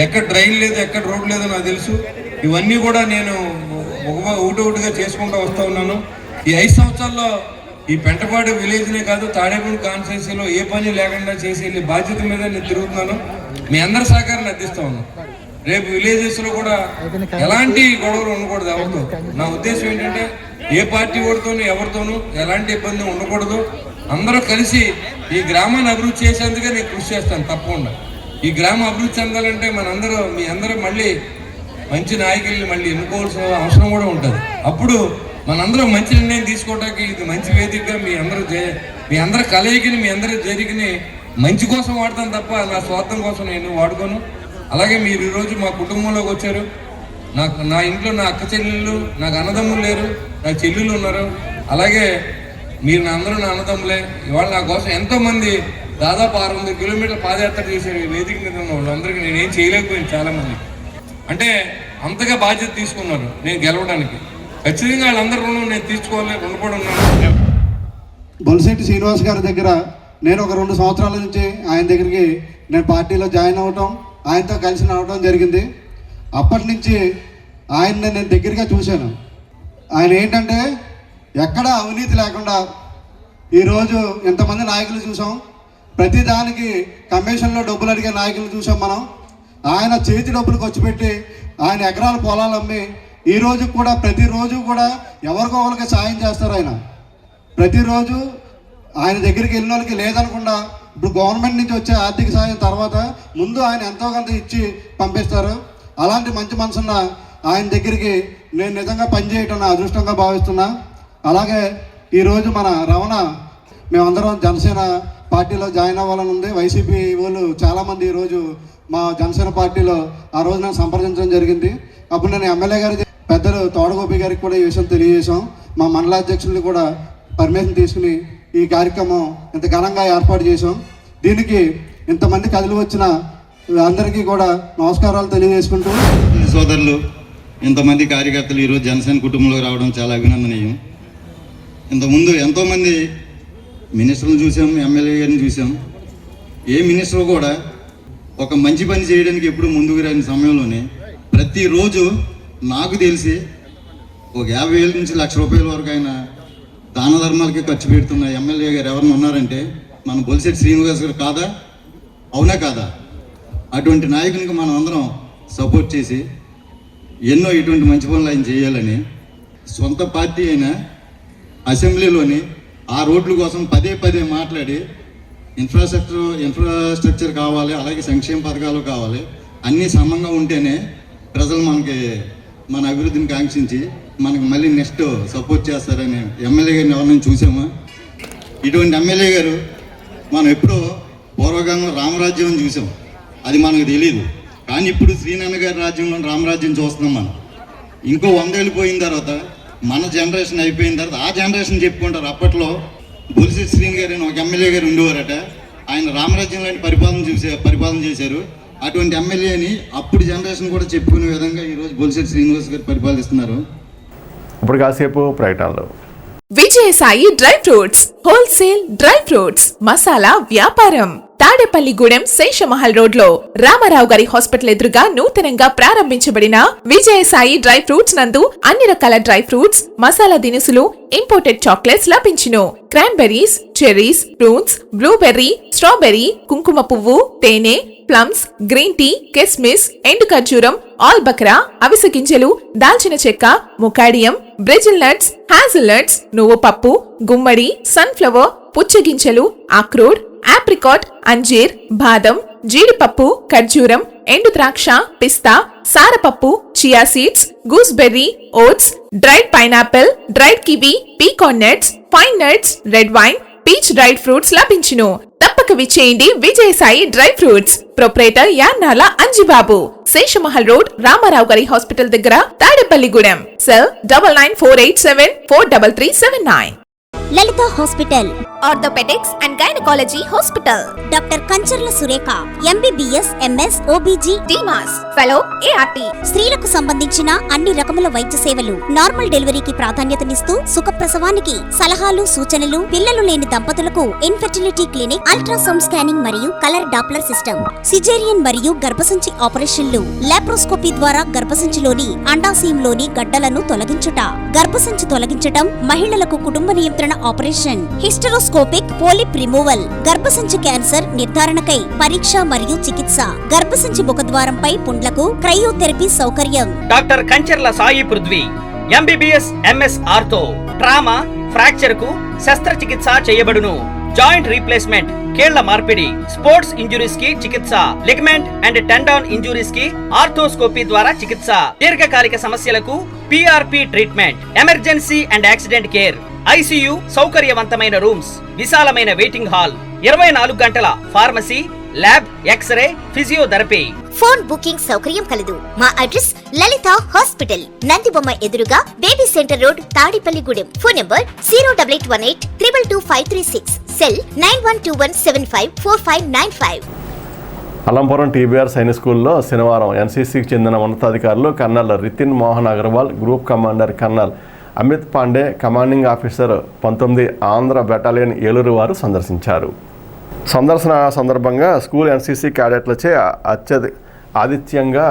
ఎక్కడ డ్రైన్ లేదు, ఎక్కడ రోడ్ లేదో నాకు తెలుసు. ఇవన్నీ కూడా నేను ఒకటిగా చేసుకుంటూ వస్తూ ఉన్నాను. ఈ 5 సంవత్సరాల్లో ఈ పెంటపాడు విలేజ్నే కాదు, తాడేపల్లి కాన్స్టిట్యున్సీలో ఏ పని లేకుండా చేసి బాధ్యత మీద నేను తిరుగుతున్నాను. మీ అందరి సహకారాన్ని అందిస్తా ఉన్నాను. రేపు విలేజెస్లో కూడా ఎలాంటి గొడవలు ఉండకూడదు ఎవరితో. నా ఉద్దేశం ఏంటంటే ఏ పార్టీ ఓడితోనూ ఎవరితోనూ ఎలాంటి ఇబ్బంది ఉండకూడదు. అందరూ కలిసి ఈ గ్రామాన్ని అభివృద్ధి చేసేందుకే నేను కృషి చేస్తాను తప్పకుండా. ఈ గ్రామం అభివృద్ధి చెందాలంటే మీ అందరూ మళ్ళీ మంచి నాయకుల్ని మళ్ళీ ఎన్నుకోవాల్సిన అవసరం కూడా ఉంటుంది. అప్పుడు మనందరం మంచి నిర్ణయం తీసుకోవడానికి ఇది మంచి వేదికగా మీ అందరి కలయికని, మీ అందరి జరిగిని మంచి కోసం వాడతాను తప్ప నా స్వార్థం కోసం నేను వాడుకోను. అలాగే మీరు ఈరోజు మా కుటుంబంలోకి వచ్చారు. నా ఇంట్లో నా అక్క చెల్లెళ్ళు, నాకు అన్నదమ్ములు లేరు, నాకు చెల్లెళ్ళు ఉన్నారు. అలాగే మీరు అందరూ నా అన్నదమ్ములే. ఇవాళ నా కోసం ఎంతోమంది దాదాపు 600 కిలోమీటర్ల పాదయాత్ర చేశారు. ఈ వేదిక మీద ఉన్న వాళ్ళందరికీ నేనేం చేయలేకపోయాను. చాలామంది అంటే అంతగా బాధ్యత తీసుకున్నారు నేను గెలవడానికి. ఖచ్చితంగా వాళ్ళందరూ రుణం నేను తీసుకోవాలి, రుణపడి ఉన్నాను. బొలిశెట్టి శ్రీనివాస్ గారి దగ్గర నేను ఒక 2 సంవత్సరాల నుంచి ఆయన దగ్గరికి నేను పార్టీలో జాయిన్ అవ్వటం, ఆయనతో కలిసి రావడం జరిగింది. అప్పటి నుంచి ఆయన్ని నేను దగ్గరగా చూశాను. ఆయన ఏంటంటే ఎక్కడ అవినీతి లేకుండా ఈరోజు ఎంతమంది నాయకులు చూసాం. ప్రతి దానికి కమిషన్లో డబ్బులు అడిగే నాయకులు చూసాం మనం. ఆయన చేతి డబ్బులు ఖర్చు పెట్టి ఆయన ఎకరాల పొలాలు అమ్మి ఈరోజు కూడా ప్రతిరోజు కూడా ఎవరికో ఒకరికి సాయం చేస్తారు. ఆయన ప్రతిరోజు ఆయన దగ్గరికి వెళ్ళిన వాళ్ళకి లేదనకుండా ఇప్పుడు గవర్నమెంట్ నుంచి వచ్చే ఆర్థిక సాయం తర్వాత ముందు ఆయన ఎంతో కొంత ఇచ్చి పంపిస్తారు. అలాంటి మంచి మనసున్న ఆయన దగ్గరికి నేను నిజంగా పనిచేయటం నా అదృష్టంగా భావిస్తున్నా. అలాగే ఈరోజు మన రమణ మేమందరం జనసేన పార్టీలో జాయిన్ అవ్వాలని ఉంది. వైసీపీ వాళ్ళు చాలామంది ఈరోజు మా జనసేన పార్టీలో ఆ రోజు నేను సంప్రదించడం జరిగింది. అప్పుడు నేను ఎమ్మెల్యే గారి పెద్దలు తోడగోపి గారికి కూడా ఈ విషయం తెలియజేశాం. మా మండలాధ్యక్షుల్ని కూడా పర్మిషన్ తీసుకుని ఈ కార్యక్రమం ఇంత ఘనంగా ఏర్పాటు చేశాం. దీనికి ఇంతమంది కదిలి వచ్చిన అందరికీ కూడా నమస్కారాలు తెలియజేసుకుంటూ, సోదరులు ఇంతమంది కార్యకర్తలు ఈరోజు జనసేన కుటుంబంలో రావడం చాలా అభినందనీయం. ఇంతకుముందు ఎంతోమంది మినిస్టర్లు చూసాం, ఎమ్మెల్యే గారిని చూసాం. ఏ మినిస్టర్ కూడా ఒక మంచి పని చేయడానికి ఎప్పుడు ముందుకు రాని సమయంలోనే ప్రతిరోజు నాకు తెలిసి ఒక 50,000 నుంచి ₹1,00,000 వరకు ఆయన దాన ధర్మాలకి ఖర్చు పెడుతున్న ఎమ్మెల్యే గారు ఎవరైనా ఉన్నారంటే మన బొలిశెట్టి శ్రీనివాస్ గారు కాదా? అవునా కాదా? అటువంటి నాయకునికి మనం అందరం సపోర్ట్ చేసి ఎన్నో ఇటువంటి మంచి పనులు ఆయన చేయాలని సొంత పార్టీ అయిన అసెంబ్లీలోని ఆ రోడ్ల కోసం పదే మాట్లాడి ఇన్ఫ్రాస్ట్రక్చర్ కావాలి, అలాగే సంక్షేమ పథకాలు కావాలి, అన్నీ సమంగా ఉంటేనే ప్రజలు మన అభివృద్ధిని కాంక్షించి మనకు మళ్ళీ నెక్స్ట్ సపోర్ట్ చేస్తారని ఎమ్మెల్యే గారిని ఎవరినైనా చూసామా? ఇటువంటి ఎమ్మెల్యే గారు మనం ఎప్పుడో పూర్వకాలంలో రామరాజ్యం అని చూసాం, అది మనకు తెలియదు. కానీ ఇప్పుడు శ్రీనారాయణ గారి రాజ్యంలో రామరాజ్యం చూస్తున్నాం. మనం ఇంకో 100 ఏళ్ళు పోయిన తర్వాత మన జనరేషన్ అయిపోయిన తర్వాత ఆ జనరేషన్ చెప్పుకుంటారు. అప్పట్లో బొలిశెట్టి శ్రీని గారు ఒక ఎమ్మెల్యే గారు ఉండేవారట. ఆయన రామరాజ్యంలో పరిపాలన చేశారు. అటువంటి ఎమ్మెల్యేని అప్పుడు జనరేషన్ కూడా చెప్పుకునే విధంగా ఈరోజు బొలిశెట్టి శ్రీనివాస్ గారు పరిపాలిస్తున్నారు. ఇప్పుడు కాసేపు ప్రకటనలు. Vijayasai dry fruits wholesale dry fruits masala వ్యాపారం తాడేపల్లిగూడెం శేషమహల్ రోడ్ లో రామారావు గారి హాస్పిటల్ ఎదురుగా నూతనంగా ప్రారంభించబడిన విజయసాయి డ్రై ఫ్రూట్స్ నందు అన్ని రకాల డ్రై ఫ్రూట్స్, మసాలా దినుసులు, ఇంపోర్టెడ్ చాక్లెట్స్ లభించును. Cranberries, cherries, fruits, blueberry, strawberry, కుంకుమ పువ్వు, తేనె, ప్లమ్స్, గ్రీన్ టీ, కిస్మిస్, ఎండు ఖర్జూరం, ఆల్ బక్రా, అవిసె గింజలు, దాల్చిన చెక్క, ముకాడియం, బ్రెజిల్ నట్స్, హాజల్ నట్స్, నువ్వు పప్పు, గుమ్మడి, సన్ఫ్లవర్, పుచ్చగింజలు, అక్రోడ్, ఆప్రికాట్, అంజీర్, బాదం, జీడిపప్పు, ఖర్జూరం, ఎండు ద్రాక్ష, పిస్తా, సారపప్పు, chia seeds, gooseberry, oats, dried pineapple, dried kiwi, pecan nuts, pine nuts, red wine, peach dried fruits లభించును. తప్పక విచ్చేయండి Vijayasai dry fruits. Proprietor Yannala Anjibabu, Seshamahal road, Ramarao గారి హాస్పిటల్ దగ్గర, Tadepalligudem. Cell 9948743379. Lalitha hospital orthopaedics and gynaecology hospital. Doctor Kancharla Surekha MBBS MS OBG డిమాస్ fellow ART. స్త్రీలకు సంబంధించిన అన్ని రకముల వైద్య సేవలు, నార్మల్ డెలివరీకి ప్రాధాన్యతనిస్తూ సుఖప్రసవానికి సలహాలు సూచనలు, పిల్లలు లేని దంపతులకు ఇన్ఫెర్టిలిటీ క్లినిక్, అల్ట్రాసౌండ్ స్కానింగ్ మరియు కలర్ డాప్లర్ సిస్టమ్, సిజేరియన్ మరియు గర్భసంచి ఆపరేషన్లు, లాప్రోస్కోపీ ద్వారా గర్భసంచిలోని అండాశయంలోని గడ్డలను తొలగించుట, గర్భసంచి తొలగించటం, మహిళలకు కుటుంబ నియంత్రణ ఆపరేషన్, హిస్టరోస్కోపిక్ పోలిప్ రిమూవల్, గర్భసంచి క్యాన్సర్ నిర్ధారణకై పరీక్ష మరియు చికిత్స, గర్భసంచి ముఖద్వారంపై పుండ్లకు క్రయోథెరపీ సౌకర్యం. Doctor Kancharla Sai Prithvi MBBS MS ortho, trauma, fracture కు శస్త్రచికిత్స చేయబడును. జాయింట్ రీప్లేస్మెంట్, కీళ్ల మార్పిడి, స్పోర్ట్స్ ఇంజురీస్ కి చికిత్స, లిగమెంట్ అండ్ టెండాన్ ఇంజురీస్ కి ఆర్థోస్కోపీ ద్వారా చికిత్స, దీర్ఘకాలిక సమస్యలకు PRP treatment, emergency and accident care, ICU సౌకర్యవంతమైన రూమ్స్, విశాలమైన వెయిటింగ్ హాల్, 24 గంటల pharmacy, lab, X-ray, physiotherapy. Phone booking సౌకర్యం కలదు. మా అడ్రస్ లలిత హాస్పిటల్, నందిబొమ్మ ఎదురుగా, baby centre road, Tadepalligudem. Phone number 08818 222 536, cell 9121754595. Alampuram TBR Sainik స్కూల్లో శనివారం NCCకి చెందిన ఉన్నతాధికారులు colonel Ritin Mohan Agarwal, group commander colonel Amit Pandey, commanding officer 19 Andhra battalion Eluru వారు సందర్శించారు. సందర్శన సందర్భంగా స్కూల్ NCC క్యాడెట్లచే ఆతిథ్యంగా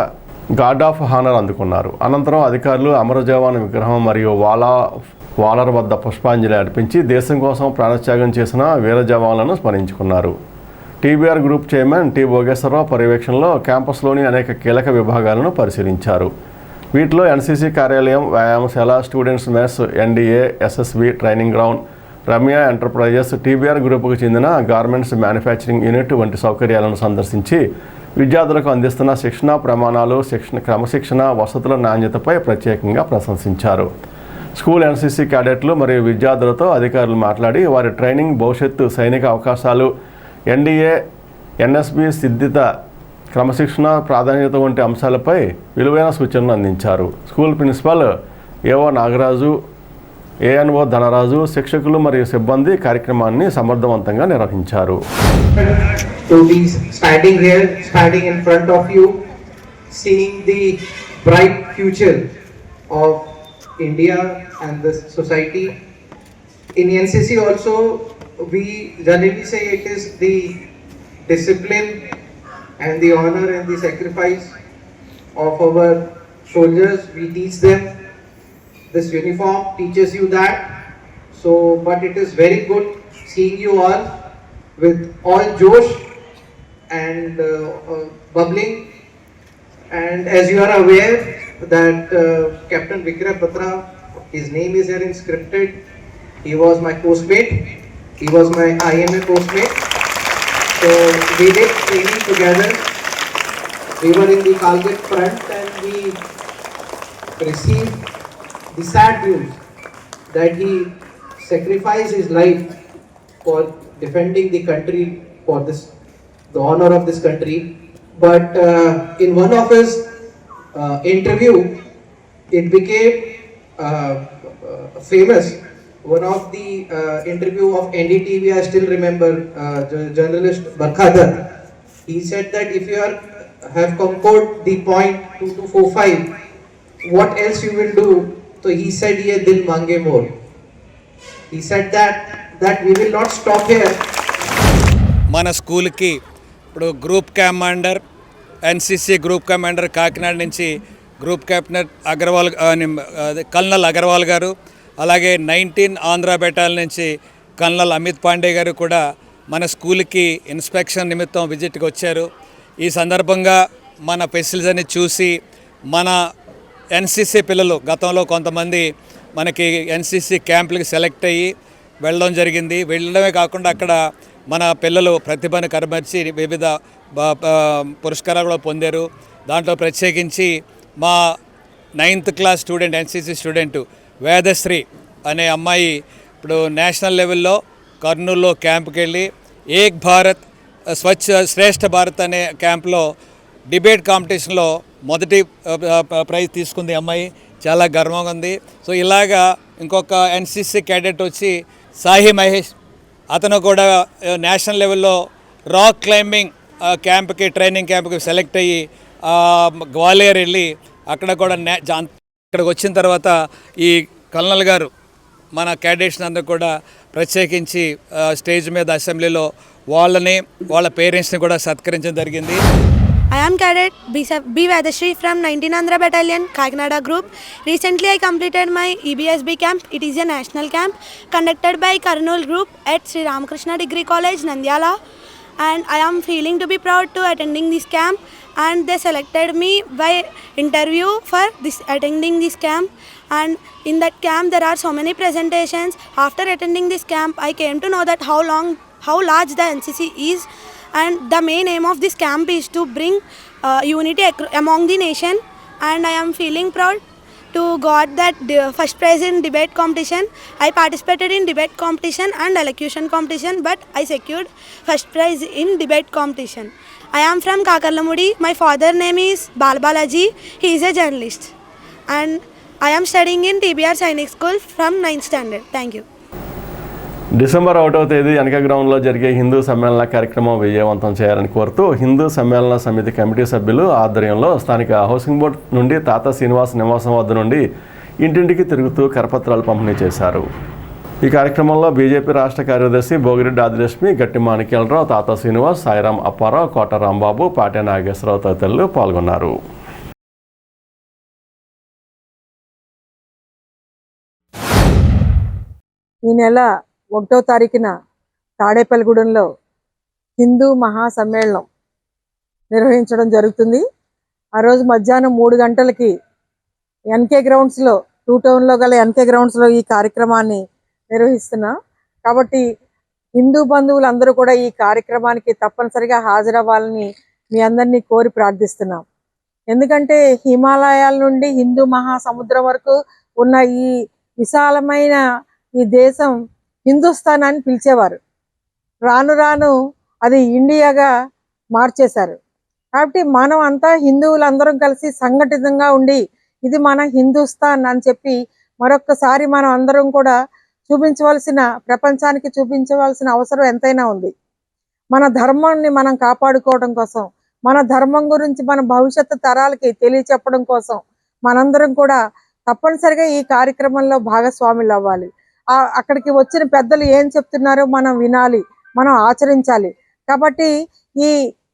గార్డ్ ఆఫ్ హానర్ అందుకున్నారు. అనంతరం అధికారులు అమర జవాన్ విగ్రహం మరియు వాలర్ వద్ద పుష్పాంజలి అర్పించి దేశం కోసం ప్రాణత్యాగం చేసిన వీర జవాన్లను స్మరించుకున్నారు. TBR group chairman T. Bhogeswara Rao పర్యవేక్షణలో క్యాంపస్లోని అనేక కీలక విభాగాలను పరిశీలించారు. వీటిలో NCC కార్యాలయం, వ్యాయామశాల, students mess, NDA, SSB training ground, Ramya enterprises, TBR గ్రూపుకు చెందిన గార్మెంట్స్ మ్యానుఫ్యాక్చరింగ్ యూనిట్ వంటి సౌకర్యాలను సందర్శించి విద్యార్థులకు అందిస్తున్న శిక్షణ ప్రమాణాలు, క్రమశిక్షణ, వసతుల నాణ్యతపై ప్రత్యేకంగా ప్రశంసించారు. స్కూల్ NCC క్యాడెట్లు మరియు విద్యార్థులతో అధికారులు మాట్లాడి వారి ట్రైనింగ్, భవిష్యత్తు సైనిక అవకాశాలు, NDA, NSB సిద్ధిత, క్రమశిక్షణ, ప్రాధాన్యత వంటి అంశాలపై విలువైన సూచనలు అందించారు. School principal AO Nagaraju, ANO Dhanaraju, శిక్షకులు మరియు సిబ్బంది కార్యక్రమాన్ని సమర్థవంతంగా నిర్వహించారు. To be standing here, standing in front of you, seeing the bright future of India and the society. In NCC also, we generally say it is the discipline and the honor and the sacrifice of our soldiers. We teach them. This uniform teaches you that. So, but it is very good seeing you all with all josh and bubbling. And as you are aware that Captain Vikram Batra, his name is here inscripted. He was my postmate. He was my IMA postmate. So we did training together. We were in the Kalgit front and we received the sad news that he sacrificed his life for defending the country, for this, the honor of this country. But in one of his interview, it became famous. One of the interview of NDTV, I still remember, journalist Barkhadar. He said that if you have conquered the point 2245, what else you will do? So he said, "Ye dil mange more." He said that we will not stop here. మన స్కూల్కి ఇప్పుడు group commander, NCC group commander Kakinada నుంచి group captain Agarwal, colonel Agarwal garu, అలాగే 19 Andhra battalion నుంచి colonel Amit Pandey garu కూడా మన స్కూల్కి inspection నిమిత్తం విజిట్కి వచ్చారు. ఈ సందర్భంగా మన ఫెసిలిటీస్ అన్ని చూసి మన NCC పిల్లలు గతంలో కొంతమంది మనకి NCC క్యాంపులకి సెలెక్ట్ అయ్యి వెళ్ళడం జరిగింది. వెళ్ళడమే కాకుండా అక్కడ మన పిల్లలు ప్రతిభను కనబర్చి వివిధ పురస్కారాలు కూడా పొందారు. దాంట్లో ప్రత్యేకించి మా 9th class student, NCC student Vedasri అనే అమ్మాయి ఇప్పుడు నేషనల్ లెవెల్లో కర్నూలులో క్యాంప్కి వెళ్ళి ఏక్ భారత్ స్వచ్ఛ శ్రేష్ఠ భారత్ అనే క్యాంప్లో డిబేట్ కాంపిటీషన్లో మొదటి ప్రైజ్ తీసుకుంది అమ్మాయి. చాలా గర్వంగా ఉంది. సో ఇలాగా ఇంకొక NCC క్యాడెట్ వచ్చి సాయి మహేష్ అతను కూడా నేషనల్ లెవెల్లో రాక్ క్లైంబింగ్ క్యాంప్కి ట్రైనింగ్ క్యాంప్కి సెలెక్ట్ అయ్యి గ్వాలియర్ వెళ్ళి అక్కడ కూడా ఇక్కడికి వచ్చిన తర్వాత ఈ కల్నల్ గారు మన క్యాడెట్స్ అందరూ కూడా ప్రత్యేకించి స్టేజ్ మీద అసెంబ్లీలో వాళ్ళ పేరెంట్స్ని కూడా సత్కరించడం జరిగింది. I am Cadet B. Vedashri from 19 Andhra Battalion, Kakinada Group. Recently I completed my EBSB camp. It is a national camp conducted by Karnool Group at Sri Ramakrishna Degree College, Nandyala. And I am feeling to be proud to attending this camp, and they selected me by interview for attending this camp. And in that camp there are so many presentations. After attending this camp I came to know that how large the NCC is, and the main aim of this camp is to bring unity among the nation. And I am feeling proud to got that first prize in debate competition. I participated in debate competition and elocution competition, but I secured first prize in debate competition. I am from Kakarlamudi. My father name is Balbalaji. He is a journalist, and I am studying in TBR Sainik School from 9th standard. Thank you. December 1వ తేదీ ఎన్నిక గ్రౌండ్లో జరిగే హిందూ సమ్మేళన కార్యక్రమం విజయవంతం చేయాలని కోరుతూ హిందూ సమ్మేళన సమితి కమిటీ సభ్యులు ఆధ్వర్యంలో స్థానిక హౌసింగ్ బోర్డ్ నుండి తాత శ్రీనివాస్ నివాసం వద్ద నుండి ఇంటింటికి తిరుగుతూ కరపత్రాలు పంపిణీ చేశారు. ఈ కార్యక్రమంలో బీజేపీ రాష్ట్ర కార్యదర్శి భోగిరెడ్డి ఆదిలక్ష్మి, గట్టి మాణిక్యాలరావు, తాత శ్రీనివాస్, సాయిరాం అప్పారావు, కోట రాంబాబు, పాటే నాగేశ్వరరావు తదితరులు పాల్గొన్నారు. ఈ నెల 1వ తారీఖున తాడేపల్లిగూడెంలో హిందూ మహాసమ్మేళనం నిర్వహించడం జరుగుతుంది. ఆ రోజు మధ్యాహ్నం 3 గంటలకి ఎన్కే గ్రౌండ్స్లో, 2 టౌన్లో గల ఎన్కే గ్రౌండ్స్లో ఈ కార్యక్రమాన్ని నిర్వహిస్తున్నాం. కాబట్టి హిందూ బంధువులందరూ కూడా ఈ కార్యక్రమానికి తప్పనిసరిగా హాజరవ్వాలని మీ అందరినీ కోరి ప్రార్థిస్తున్నాం. ఎందుకంటే హిమాలయాల నుండి హిందూ మహాసముద్రం వరకు ఉన్న ఈ విశాలమైన ఈ దేశం హిందుస్థాన్ అని పిలిచేవారు. రాను రాను అది ఇండియాగా మార్చేశారు. కాబట్టి మనం అంతా హిందువులందరం కలిసి సంఘటితంగా ఉండి ఇది మన హిందుస్థాన్ అని చెప్పి మరొక్కసారి మనం అందరం కూడా ప్రపంచానికి చూపించవలసిన అవసరం ఎంతైనా ఉంది. మన ధర్మాన్ని మనం కాపాడుకోవడం కోసం, మన ధర్మం గురించి మన భవిష్యత్తు తరాలకి తెలియచెప్పడం కోసం మనందరం కూడా తప్పనిసరిగా ఈ కార్యక్రమంలో భాగస్వాములు అవ్వాలి. అక్కడికి వచ్చిన పెద్దలు ఏం చెప్తున్నారో మనం వినాలి, మనం ఆచరించాలి. కాబట్టి ఈ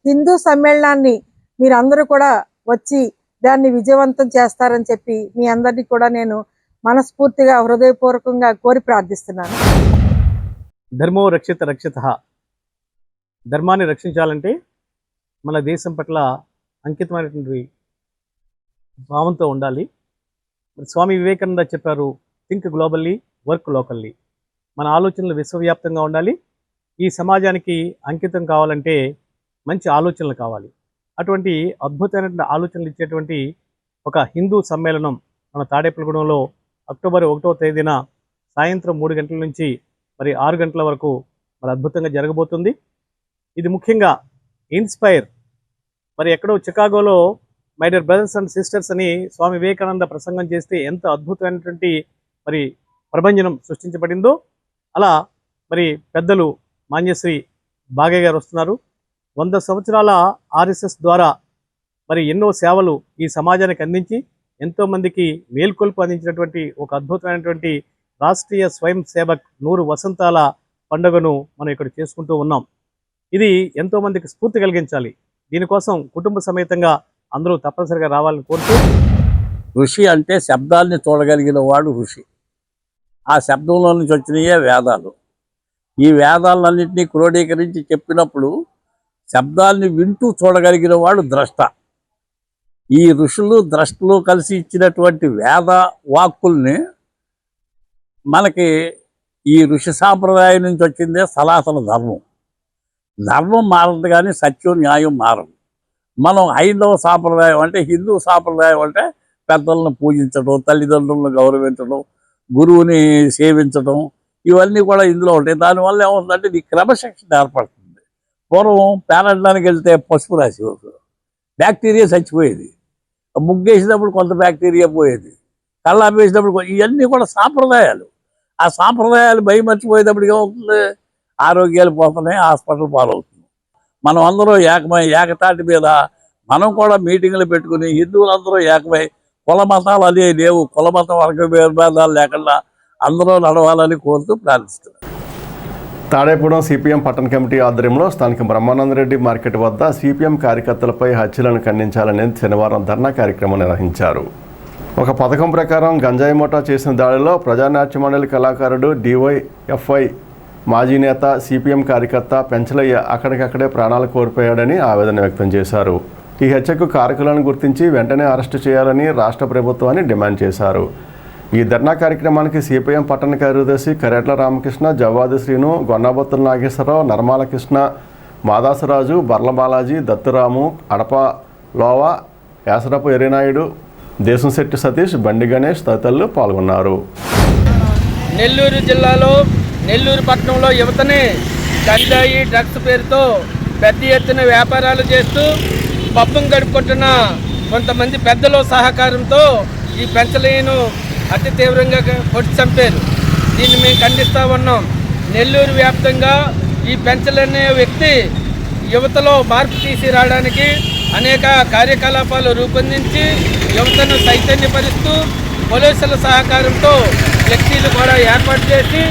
హిందూ సమ్మేళనాన్ని మీరందరూ కూడా వచ్చి దాన్ని విజయవంతం చేస్తారని చెప్పి మీ అందరినీ కూడా నేను మనస్ఫూర్తిగా హృదయపూర్వకంగా కోరి ప్రార్థిస్తున్నాను. ధర్మో రక్షిత రక్షితః. ధర్మాన్ని రక్షించాలంటే మన దేశం పట్ల అంకితమైనటువంటి భావంతో ఉండాలి. స్వామి వివేకానంద చెప్పారు, థింక్ గ్లోబల్లీ, వర్క్ లోకల్లీ. మన ఆలోచనలు విశ్వవ్యాప్తంగా ఉండాలి. ఈ సమాజానికి అంకితం కావాలంటే మంచి ఆలోచనలు కావాలి. అటువంటి అద్భుతమైనటువంటి ఆలోచనలు ఇచ్చేటువంటి ఒక హిందూ సమ్మేళనం మన తాడేపల్లిగూడెంలో అక్టోబర్ 1వ తేదీన సాయంత్రం 3 గంటల నుంచి 6 గంటల వరకు అద్భుతంగా జరగబోతుంది. ఇది ముఖ్యంగా ఇన్స్పైర్. ఎక్కడో చికాగోలో my dear brothers and sisters అని స్వామి వివేకానంద ప్రసంగం చేస్తే ఎంత అద్భుతమైనటువంటి ప్రభంజనం సృష్టించబడిందో అలా పెద్దలు మాన్యశ్రీ బాగయ్య గారు వస్తున్నారు. 100 సంవత్సరాల ఆర్ఎస్ఎస్ ద్వారా ఎన్నో సేవలు ఈ సమాజానికి అందించి ఎంతోమందికి మేల్కొల్పు అందించినటువంటి ఒక అద్భుతమైనటువంటి రాష్ట్రీయ స్వయం సేవక్ 100 వసంతాల పండుగను మనం ఇక్కడ చేసుకుంటూ ఉన్నాం. ఇది ఎంతోమందికి స్ఫూర్తి కలిగించాలి. దీనికోసం కుటుంబ సమేతంగా అందరూ తప్పనిసరిగా రావాలని కోరుతూ, ఋషి అంటే శబ్దాల్ని చూడగలిగిన వాడు ఋషి. ఆ శబ్దంలో నుంచి వచ్చినయే వేదాలు. ఈ వేదాలన్నింటినీ క్రోడీకరించి చెప్పినప్పుడు శబ్దాల్ని వింటూ చూడగలిగిన వాడు ద్రష్ట. ఈ ఋషులు ద్రష్టలు కలిసి ఇచ్చినటువంటి వేద వాక్కుల్ని మనకి ఈ ఋషి సాంప్రదాయం నుంచి వచ్చిందే సనాతన ధర్మం. ధర్మం మారదు కానీ సత్యం న్యాయం మారదు. మనం హైందవ సాంప్రదాయం అంటే, హిందూ సాంప్రదాయం అంటే పెద్దలను పూజించడం, తల్లిదండ్రులను గౌరవించడం, గురువుని సేవించడం, ఇవన్నీ కూడా ఇందులో ఉంటాయి. దానివల్ల ఏమవుతుందంటే నీ క్రమశిక్షణ ఏర్పడుతుంది. పూర్వం పేరంటానికి వెళ్తే పసుపు రాసేవారు, బ్యాక్టీరియా చచ్చిపోయేది. ముగ్గేసినప్పుడు కొంత బ్యాక్టీరియా పోయేది, కళ్ళాపి వేసినప్పుడు ఇవన్నీ కూడా సాంప్రదాయాలు. ఆ సాంప్రదాయాలు భయమర్చిపోయేటప్పుడు ఏమవుతుంది, ఆరోగ్యాలు పోతున్నాయి, హాస్పిటల్ పాలవుతుంది. మనం అందరూ ఏకతాటి మీద మనం కూడా మీటింగులు పెట్టుకుని హిందువులందరూ ఏకమై కుల మతాలు అదే లేవు, కుల మత వర్గ భేదాలు లేకుండా అందరూ నడవాలని కోరుతూ ప్రార్థిస్తున్నారు. తాడేపూడెం సిపిఎం పట్టణ కమిటీ ఆధ్వర్యంలో స్థానిక బ్రహ్మానందరెడ్డి మార్కెట్ వద్ద సిపిఎం కార్యకర్తలపై హత్యలను ఖండించాలని శనివారం ధర్నా కార్యక్రమం నిర్వహించారు. ఒక పథకం ప్రకారం గంజాయి ముఠా చేసిన దాడిలో ప్రజానాట్య మండలి కళాకారుడు డివైఎఫ్ఐ మాజీ నేత సిపిఎం కార్యకర్త పెంచలయ్య అక్కడికక్కడే ప్రాణాలు కోల్పోయాడని ఆవేదన వ్యక్తం చేశారు. ఈ హత్యకు కారకులను గుర్తించి వెంటనే అరెస్టు చేయాలని రాష్ట్ర ప్రభుత్వాన్ని డిమాండ్ చేశారు. ఈ ధర్నా కార్యక్రమానికి సిపిఎం పట్టణ కార్యదర్శి కరెట్ల రామకృష్ణ, జవ్వాది శ్రీను, గొన్నబొత్తుల నాగేశ్వరరావు, నర్మాల కృష్ణ, మాదాసరాజు, బర్ల బాలాజీ, దత్తురాము, అడప లోవా, యాసరపు ఎరినాయుడు, దేశంశెట్టి సతీష్, బండి గణేష్ తదితరులు పాల్గొన్నారు. నెల్లూరు జిల్లాలో నెల్లూరు పట్టణంలో యువతని గంజాయి డ్రగ్స్ పేరుతో పెద్ద ఎత్తున వ్యాపారాలు చేస్తూ పబ్బం గడుపుకుంటున్న కొంతమంది పెద్దల సహకారంతో ఈ పెంచలేను అతి తీవ్రంగా కొట్టి చంపారు. దీన్ని మేము ఖండిస్తూ ఉన్నాం. నెల్లూరు వ్యాప్తంగా ఈ పెంచలేని వ్యక్తి యువతలో మార్పు తీసుకురావడానికి అనేక కార్యకలాపాలు రూపొందించి యువతను చైతన్యపరుస్తూ పోలీసుల సహకారంతో ఫ్లెక్సీలు కూడా ఏర్పాటు చేసి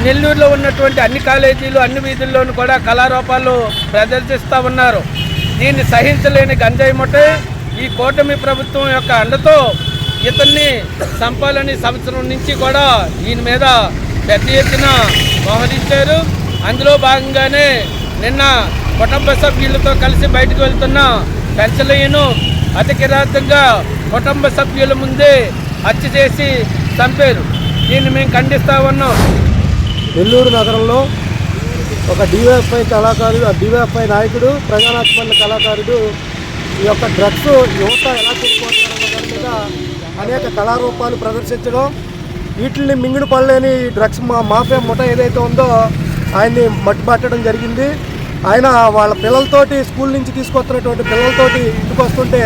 నెల్లూరులో ఉన్నటువంటి అన్ని కాలేజీలు అన్ని వీధుల్లోనూ కూడా కళారూపాలు ప్రదర్శిస్తూ ఉన్నారు. దీన్ని సహించలేని గంజాయి ముఠే ఈ కూటమి ప్రభుత్వం యొక్క అండతో ఇతన్ని చంపాలని సంవత్సరం నుంచి కూడా ఈయన మీద పెద్ద ఎత్తున మోహరించారు. అందులో భాగంగానే నిన్న కుటుంబ సభ్యులతో కలిసి బయటకు వెళ్తున్న పెంచలేను అతి కిరాతకంగా కుటుంబ సభ్యుల ముందే హత్య చేసి చంపారు. దీన్ని మేము ఖండిస్తూ ఉన్నాం. నెల్లూరు నగరంలో ఒక డివైఎఫ్ఐ కళాకారుడు, డివైఎఫ్ఐ నాయకుడు, ప్రజానాట్య కళాకారుడు ఈ యొక్క డ్రగ్స్ యువత ఎలా చెప్పుకుంటున్నారన్న దాని మీద అనేక కళారూపాలు ప్రదర్శించడం, వీటిని మింగుడు పడలేని డ్రగ్స్ మాఫియా ముఠ ఏదైతే ఉందో ఆయన్ని మట్టుబట్టడం జరిగింది. ఆయన వాళ్ళ పిల్లలతోటి స్కూల్ నుంచి తీసుకొస్తున్నటువంటి పిల్లలతోటి ఇంటికి వస్తుంటే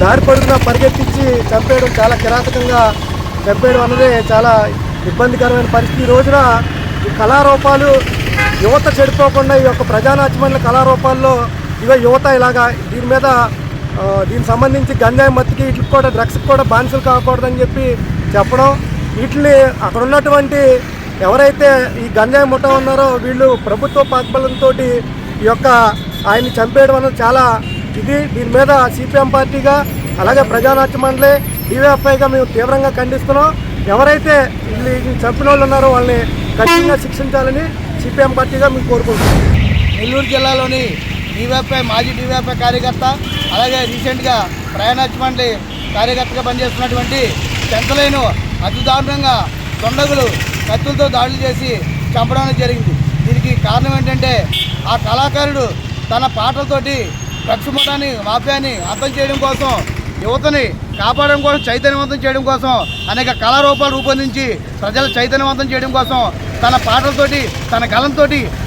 దారి పడుతున్న పరిగెత్తించి చంపేయడం, చాలా కిరాతకంగా చంపేయడం అన్నది చాలా ఇబ్బందికరమైన పరిస్థితి. ఈ రోజున ఈ కళారూపాలు యువత చెడిపోకుండా ఈ యొక్క ప్రజానాట్య మండలి కళారూపాల్లో ఇవే యువత ఇలాగా దీనికి సంబంధించి గంజాయి మత్తుకి వీటికి కూడా డ్రగ్స్కి కూడా బానిసలు కాకూడదని చెప్పి చెప్పడం, వీటిని అక్కడ ఉన్నటువంటి ఎవరైతే ఈ గంజాయి ముఠా ఉన్నారో వీళ్ళు ప్రభుత్వ పాత్బలంతో ఈ యొక్క ఆయన్ని చంపేయడం అనేది చాలా దీని మీద సిపిఎం పార్టీగా అలాగే ప్రజానాట్య మండలి డివైఎఫ్ఐగా మేము తీవ్రంగా ఖండిస్తున్నాం. ఎవరైతే వీళ్ళు చంపిన వాళ్ళు ఉన్నారో వాళ్ళని కఠినంగా శిక్షించాలని సిపిఎం పార్టీగా మేము కోరుకుంటున్నాం. నెల్లూరు జిల్లాలోని డివైఎఫ్ఐ మాజీ డివైఎఫ్ఐ కార్యకర్త అలాగే రీసెంట్గా ప్రయాణాత్య మండలి కార్యకర్తగా పనిచేస్తున్నటువంటి పెంచలేను అతి దారుణంగా దొండగులు కత్తులతో దాడులు చేసి చంపడం జరిగింది. దీనికి కారణం ఏంటంటే ఆ కళాకారుడు తన పాటలతోటి డ్రగ్స్ ముఠాని మాఫియాని అర్థం చేయడం కోసం, యువతని కాపాడడం కోసం, చైతన్యవంతం చేయడం కోసం అనేక కళారూపాలు రూపొందించి ప్రజలు చైతన్యవంతం చేయడం కోసం తన పాటలతోటి తన గలంతో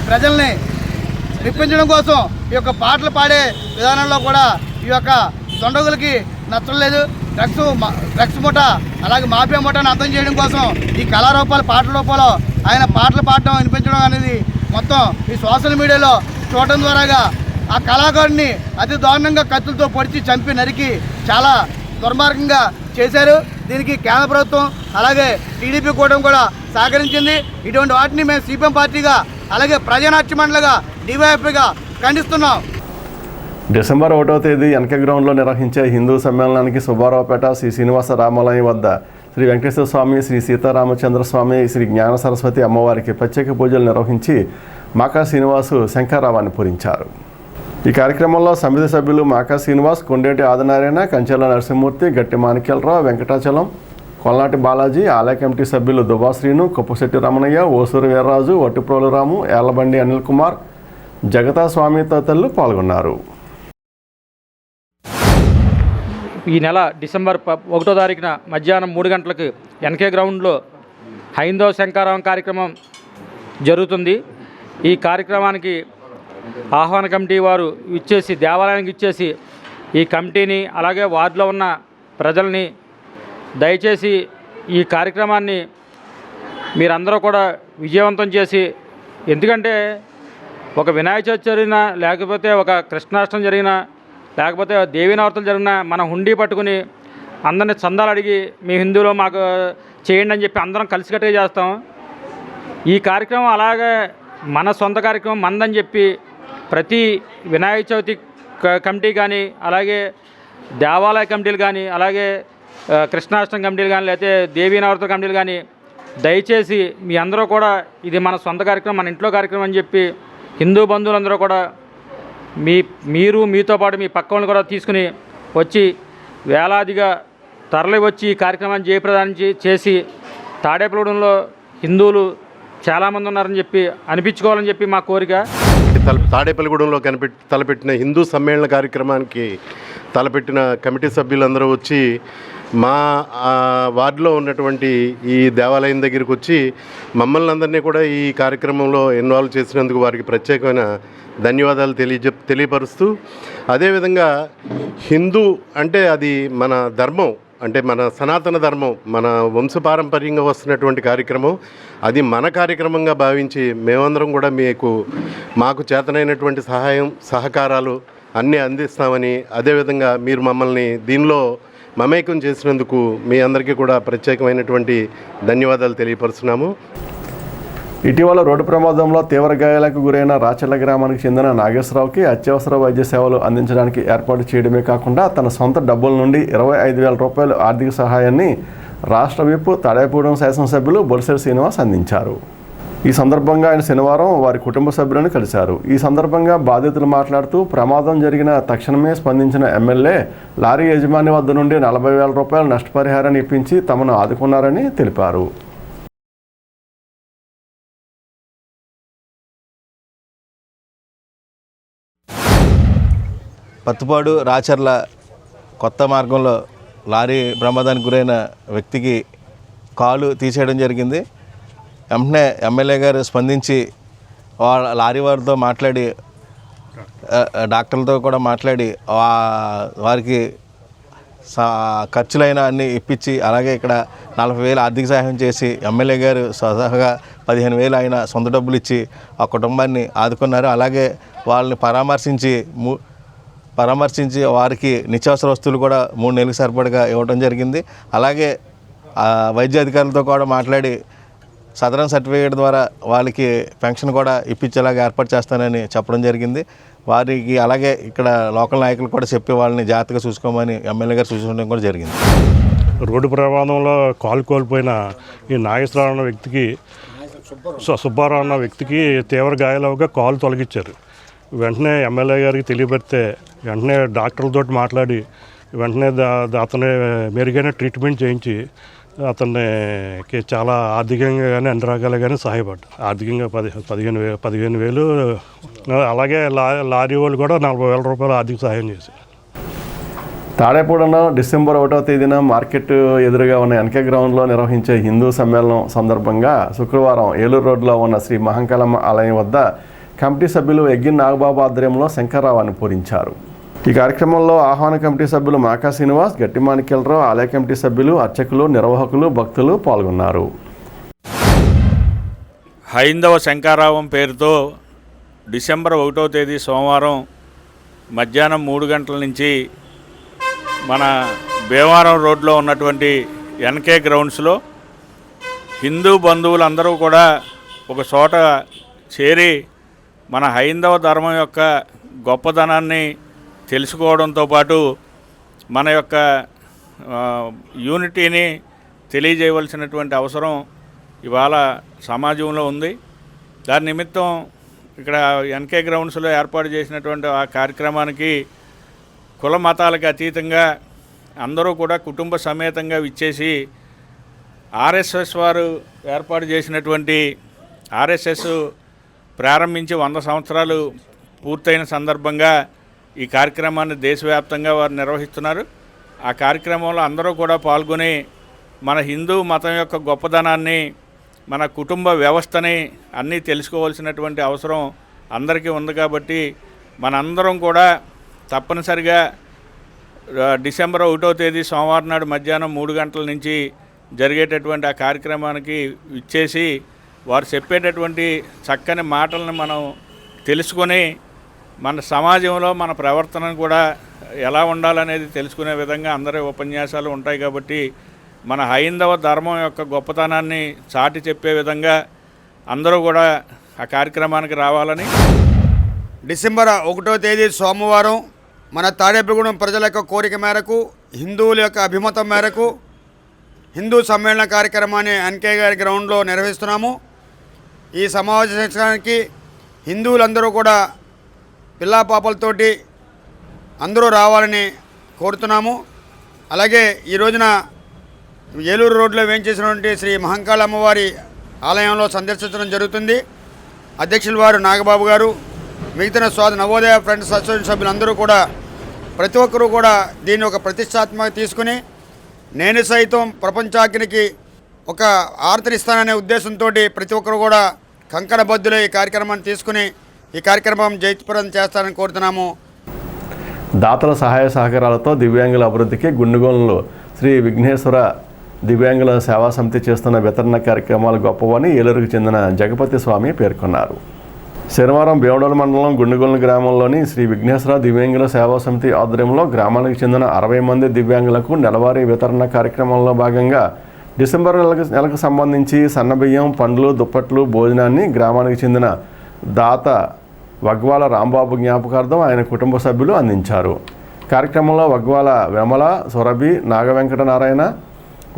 ప్రజల్ని నిప్పించడం కోసం ఈ యొక్క పాటలు పాడే విధానంలో కూడా ఈ యొక్క దొండగులకి నచ్చలేదు. డ్రగ్స్ ముఠ అలాగే మాఫియా ముఠాన్ని అర్థం చేయడం కోసం ఈ కళారూపాలు పాటల రూపంలో ఆయన పాటలు పాడడం వినిపించడం అనేది మొత్తం ఈ సోషల్ మీడియాలో చూడటం ద్వారాగా ఆ కళాకారుడిని అతి దారుణంగా కత్తులతో పొడిచి చంపి నరికి చాలా దుర్మార్గంగా చేశారు. దీనికి కేంద్ర ప్రభుత్వం అలాగే టీడీపీ కూటమి కూడా సహకరించింది. ఇటువంటి వాటిని మేము సిపిఎం పార్టీగా అలాగే ప్రజానాట్య మండలిగా డివైఎఫ్ఐగా ఖండిస్తున్నాం. డిసెంబర్ 1వ తేదీ ఎన్కే గ్రౌండ్లో నిర్వహించే హిందూ సమ్మేళనానికి సుబ్బారావుపేట శ్రీ శ్రీనివాస రామాలయం వద్ద శ్రీ వెంకటేశ్వర స్వామి, శ్రీ సీతారామచంద్ర స్వామి, శ్రీ జ్ఞాన సరస్వతి అమ్మవారికి ప్రత్యేక పూజలు నిర్వహించి మాకా శ్రీనివాసు శంఖారావాన్ని పూరించారు. ఈ కార్యక్రమంలో సమితి సభ్యులు మాకా శ్రీనివాస్, కొండేటి ఆదినారాయణ, కంచెల నరసింహమూర్తి, గట్టి మాణిక్యాలరావు, వెంకటాచలం, కొల్నాటి బాలాజీ, ఆలయ కమిటీ సభ్యులు దుబా శ్రీను, కొప్పశెట్టి రమణయ్య, ఓసూరు వీర్రాజు, వట్టిప్రోలు రాము, ఏళ్లబండి అనిల్ కుమార్, జగతా స్వామి తదితరులు పాల్గొన్నారు. ఈ నెల డిసెంబర్ 1వ తారీఖున మధ్యాహ్నం 3 గంటలకు ఎన్కే గ్రౌండ్లో హైందవ శంఖారావం కార్యక్రమం జరుగుతుంది. ఈ కార్యక్రమానికి ఆహ్వాన కమిటీ వారు ఇచ్చేసి దేవాలయానికి ఇచ్చేసి ఈ కమిటీని అలాగే వార్డులో ఉన్న ప్రజల్ని దయచేసి ఈ కార్యక్రమాన్ని మీరందరూ కూడా విజయవంతం చేసి ఎందుకంటే ఒక వినాయక చవితి జరిగినా, లేకపోతే ఒక కృష్ణాష్టమి జరిగినా, లేకపోతే దేవీ నవరాత్రులు జరిగినా మనం హుండీ పట్టుకుని అందరినీ చందాలు అడిగి మీ హిందువులో మాకు చేయండి అని చెప్పి అందరం కలిసికట్టుగా చేస్తాం. ఈ కార్యక్రమం అలాగే మన సొంత కార్యక్రమం మందని చెప్పి ప్రతి వినాయక చవితి కమిటీ కానీ, అలాగే దేవాలయ కమిటీలు కానీ, అలాగే కృష్ణాష్టమి కమిటీలు కానీ, లేకపోతే దేవీ నవరాత్రుల కమిటీలు కానీ దయచేసి మీ అందరూ కూడా ఇది మన సొంత కార్యక్రమం, మన ఇంట్లో కార్యక్రమం అని చెప్పి హిందూ బంధువులందరూ కూడా మీరు మీతో పాటు మీ పక్క వాళ్ళని కూడా తీసుకుని వచ్చి వేలాదిగా తరలి వచ్చి ఈ కార్యక్రమాన్ని జయప్రదానం చేసి తాడేపల్లిగూడెంలో హిందువులు చాలామంది ఉన్నారని చెప్పి అనిపించుకోవాలని చెప్పి మా కోరిక. తాడేపల్లిగూడెంలో తలపెట్టిన హిందూ సమ్మేళన కార్యక్రమానికి తలపెట్టిన కమిటీ సభ్యులందరూ వచ్చి మా వార్డులో ఉన్నటువంటి ఈ దేవాలయం దగ్గరికి వచ్చి మమ్మల్ని అందరినీ కూడా ఈ కార్యక్రమంలో ఇన్వాల్వ్ చేసినందుకు వారికి ప్రత్యేకమైన ధన్యవాదాలు తెలియపరుస్తూ, అదేవిధంగా హిందూ అంటే అది మన ధర్మం, అంటే మన సనాతన ధర్మం, మన వంశపారంపర్యంగా వస్తున్నటువంటి కార్యక్రమం, అది మన కార్యక్రమంగా భావించి మేమందరం కూడా మాకు చేతనైనటువంటి సహాయం సహకారాలు అన్నీ అందిస్తామని, అదేవిధంగా మీరు మమ్మల్ని దీనిలో మమేకం చేసినందుకు మీ అందరికీ కూడా ప్రత్యేకమైనటువంటి ధన్యవాదాలు తెలియపరుస్తున్నాము. ఇటీవల రోడ్డు ప్రమాదంలో తీవ్ర గాయాలకు గురైన రాచర్ల గ్రామానికి చెందిన నాగేశ్వరరావుకి అత్యవసర వైద్య సేవలు అందించడానికి ఏర్పాటు చేయడమే కాకుండా తన సొంత డబ్బుల నుండి 25,000 రూపాయల ఆర్థిక సహాయాన్ని రాష్ట్ర విప్ తాడేపల్లిగూడెం శాసనసభ్యులు బొలిశెట్టి శ్రీనివాస్ అందించారు. ఈ సందర్భంగా ఆయన శనివారం వారి కుటుంబ సభ్యులను కలిశారు. ఈ సందర్భంగా బాధితులు మాట్లాడుతూ ప్రమాదం జరిగిన తక్షణమే స్పందించిన ఎమ్మెల్యే లారీ యజమాని వద్ద నుండి 40,000 రూపాయల నష్టపరిహారాన్ని ఇప్పించి తమను ఆదుకున్నారని తెలిపారు. పత్తిపాడు రాచర్ల కొత్త మార్గంలో లారీ ప్రమాదానికి గురైన వ్యక్తికి కాలు తీసేయడం జరిగింది. వెంటనే ఎమ్మెల్యే గారు స్పందించి లారీ వారితో మాట్లాడి, డాక్టర్లతో కూడా మాట్లాడి వారికి ఖర్చులైన అన్నీ ఇప్పించి, అలాగే ఇక్కడ 40,000 ఆర్థిక సహాయం చేసి ఎమ్మెల్యే గారు స్వతహాగా 15,000 ఆయన సొంత డబ్బులు ఇచ్చి ఆ కుటుంబాన్ని ఆదుకున్నారు. అలాగే వాళ్ళని పరామర్శించి వారికి నిత్యావసర వస్తువులు కూడా 3 నెలలకు సరిపడగా ఇవ్వడం జరిగింది. అలాగే వైద్య అధికారులతో కూడా మాట్లాడి సదరన్ సర్టిఫికేట్ ద్వారా వాళ్ళకి పెన్షన్ కూడా ఇప్పించేలాగా ఏర్పాటు చేస్తానని చెప్పడం జరిగింది. వారికి అలాగే ఇక్కడ లోకల్ నాయకులు కూడా చెప్పి వాళ్ళని జాగ్రత్తగా చూసుకోమని ఎమ్మెల్యే గారు సూచించడం కూడా జరిగింది. రోడ్డు ప్రమాదంలో కాలు కోల్పోయిన ఈ నాగేశ్వరరావు అన్న వ్యక్తికి, సుబ్బారావు అన్న వ్యక్తికి తీవ్ర గాయాలవగా కాలు తొలగించారు. వెంటనే ఎమ్మెల్యే గారికి తెలియబెడితే వెంటనే డాక్టర్లతో మాట్లాడి వెంటనే అతని మెరుగైన ట్రీట్మెంట్ చేయించి అతనికి చాలా ఆర్థికంగా కానీ అన్ని రకాలుగా కానీ సహాయపడ్డారు. ఆర్థికంగా 15,000, అలాగే లారీ వాళ్ళు కూడా 40,000 రూపాయలు ఆర్థిక సహాయం చేశారు. తాడేపల్లిగూడెంలో డిసెంబర్ 1వ తేదీన మార్కెట్ ఎదురుగా ఉన్న ఎన్కే గ్రౌండ్లో నిర్వహించే హిందూ సమ్మేళనం సందర్భంగా శుక్రవారం ఏలూరు రోడ్లో ఉన్న శ్రీ మహంకాళమ్మ ఆలయం వద్ద కమిటీ సభ్యులు ఎగ్గిన్ నాగబాబు ఆధ్వర్యంలో శంకర్రావాన్ని పూరించారు. ఈ కార్యక్రమంలో ఆహ్వాన కమిటీ సభ్యులు మాకా శ్రీనివాస్, గట్టి మాణిక్యాలరావు, ఆలయ కమిటీ సభ్యులు, అర్చకులు, నిర్వాహకులు, భక్తులు పాల్గొన్నారు. హైందవ శంకరావం పేరుతో డిసెంబర్ 1వ తేదీ సోమవారం మధ్యాహ్నం 3 గంటల నుంచి మన భీమవరం రోడ్లో ఉన్నటువంటి ఎన్కే గ్రౌండ్స్లో హిందూ బంధువులందరూ కూడా ఒక చోట చేరి మన హైందవ ధర్మం యొక్క గొప్పదనాన్ని తెలుసుకోవడంతో పాటు మన యొక్క యూనిటీని తెలియజేయవలసినటువంటి అవసరం ఇవాళ సమాజంలో ఉంది. దాని నిమిత్తం ఇక్కడ ఎన్కే గ్రౌండ్స్లో ఏర్పాటు చేసినటువంటి ఆ కార్యక్రమానికి కుల మతాలకు అతీతంగా అందరూ కూడా కుటుంబ సమేతంగా విచ్చేసి ఆర్ఎస్ఎస్ వారు ఏర్పాటు చేసినటువంటి ఆర్ఎస్ఎస్ ప్రారంభించి 100 సంవత్సరాలు పూర్తయిన సందర్భంగా ఈ కార్యక్రమాన్ని దేశవ్యాప్తంగా వారు నిర్వహిస్తున్నారు. ఆ కార్యక్రమంలో అందరూ కూడా పాల్గొని మన హిందూ మతం యొక్క గొప్పదనాన్ని, మన కుటుంబ వ్యవస్థని అన్నీ తెలుసుకోవాల్సినటువంటి అవసరం అందరికీ ఉంది. కాబట్టి మనందరం కూడా తప్పనిసరిగా డిసెంబర్ 1వ తేదీ సోమవారం నాడు మధ్యాహ్నం 3 గంటల నుంచి జరిగేటటువంటి ఆ కార్యక్రమానికి ఇచ్చేసి వారు చెప్పేటటువంటి చక్కని మాటలను మనం తెలుసుకొని మన సమాజంలో మన ప్రవర్తనను కూడా ఎలా ఉండాలనేది తెలుసుకునే విధంగా అందరి ఉపన్యాసాలు ఉంటాయి. కాబట్టి మన హైందవ ధర్మం యొక్క గొప్పతనాన్ని చాటి చెప్పే విధంగా అందరూ కూడా ఆ కార్యక్రమానికి రావాలని. డిసెంబర్ 1వ తేదీ సోమవారం మన తాడేపల్లిగూడెం ప్రజల యొక్క కోరిక మేరకు, హిందువుల యొక్క అభిమతం మేరకు హిందూ సమ్మేళన కార్యక్రమాన్ని ఎన్కే గారి గ్రౌండ్లో నిర్వహిస్తున్నాము. ఈ సమావేశానికి హిందువులందరూ కూడా పిల్లా పాపలతోటి అందరూ రావాలని కోరుతున్నాము. అలాగే ఈ రోజున ఏలూరు రోడ్లో వేయించేసినటువంటి శ్రీ మహంకాళ అమ్మవారి ఆలయంలో సందర్శించడం జరుగుతుంది. అధ్యక్షుల వారు నాగబాబు గారు, మిగతా నవోదయ ఫ్రెండ్స్ అసోసియేషన్ సభ్యులందరూ కూడా ప్రతి ఒక్కరూ కూడా దీన్ని ఒక ప్రతిష్టాత్మక తీసుకుని నేను సైతం ప్రపంచాగ్నికి ఒక ఆర్తనిస్తాననే ఉద్దేశంతో ప్రతి ఒక్కరు కూడా కంకణబద్దులై ఈ కార్యక్రమాన్ని తీసుకుని ఈ కార్యక్రమం జయప్రదం చేస్తారని కోరుతున్నాము. దాతల సహాయ సహకారాలతో దివ్యాంగుల అభివృద్ధికి గుండుగోలులో శ్రీ విఘ్నేశ్వర దివ్యాంగుల సేవా సమితి చేస్తున్న వితరణ కార్యక్రమాలు గొప్పవని ఏలూరుకు చెందిన జగపతి స్వామి పేర్కొన్నారు. శనివారం భీమడోలు మండలం గుండుగోలు గ్రామంలోని శ్రీ విఘ్నేశ్వర దివ్యాంగుల సేవా సమితి ఆధ్వర్యంలో గ్రామానికి చెందిన 60 మంది దివ్యాంగులకు నెలవారీ వితరణ కార్యక్రమంలో భాగంగా డిసెంబర్ నెలకు సంబంధించి సన్నబియ్యం, పండ్లు, దుప్పట్లు, భోజనాన్ని గ్రామానికి చెందిన దాత వగ్వాల రాంబాబు జ్ఞాపకార్థం ఆయన కుటుంబ సభ్యులు అందించారు. కార్యక్రమంలో వగ్వాల విమల, సురభి, నాగవెంకటనారాయణ,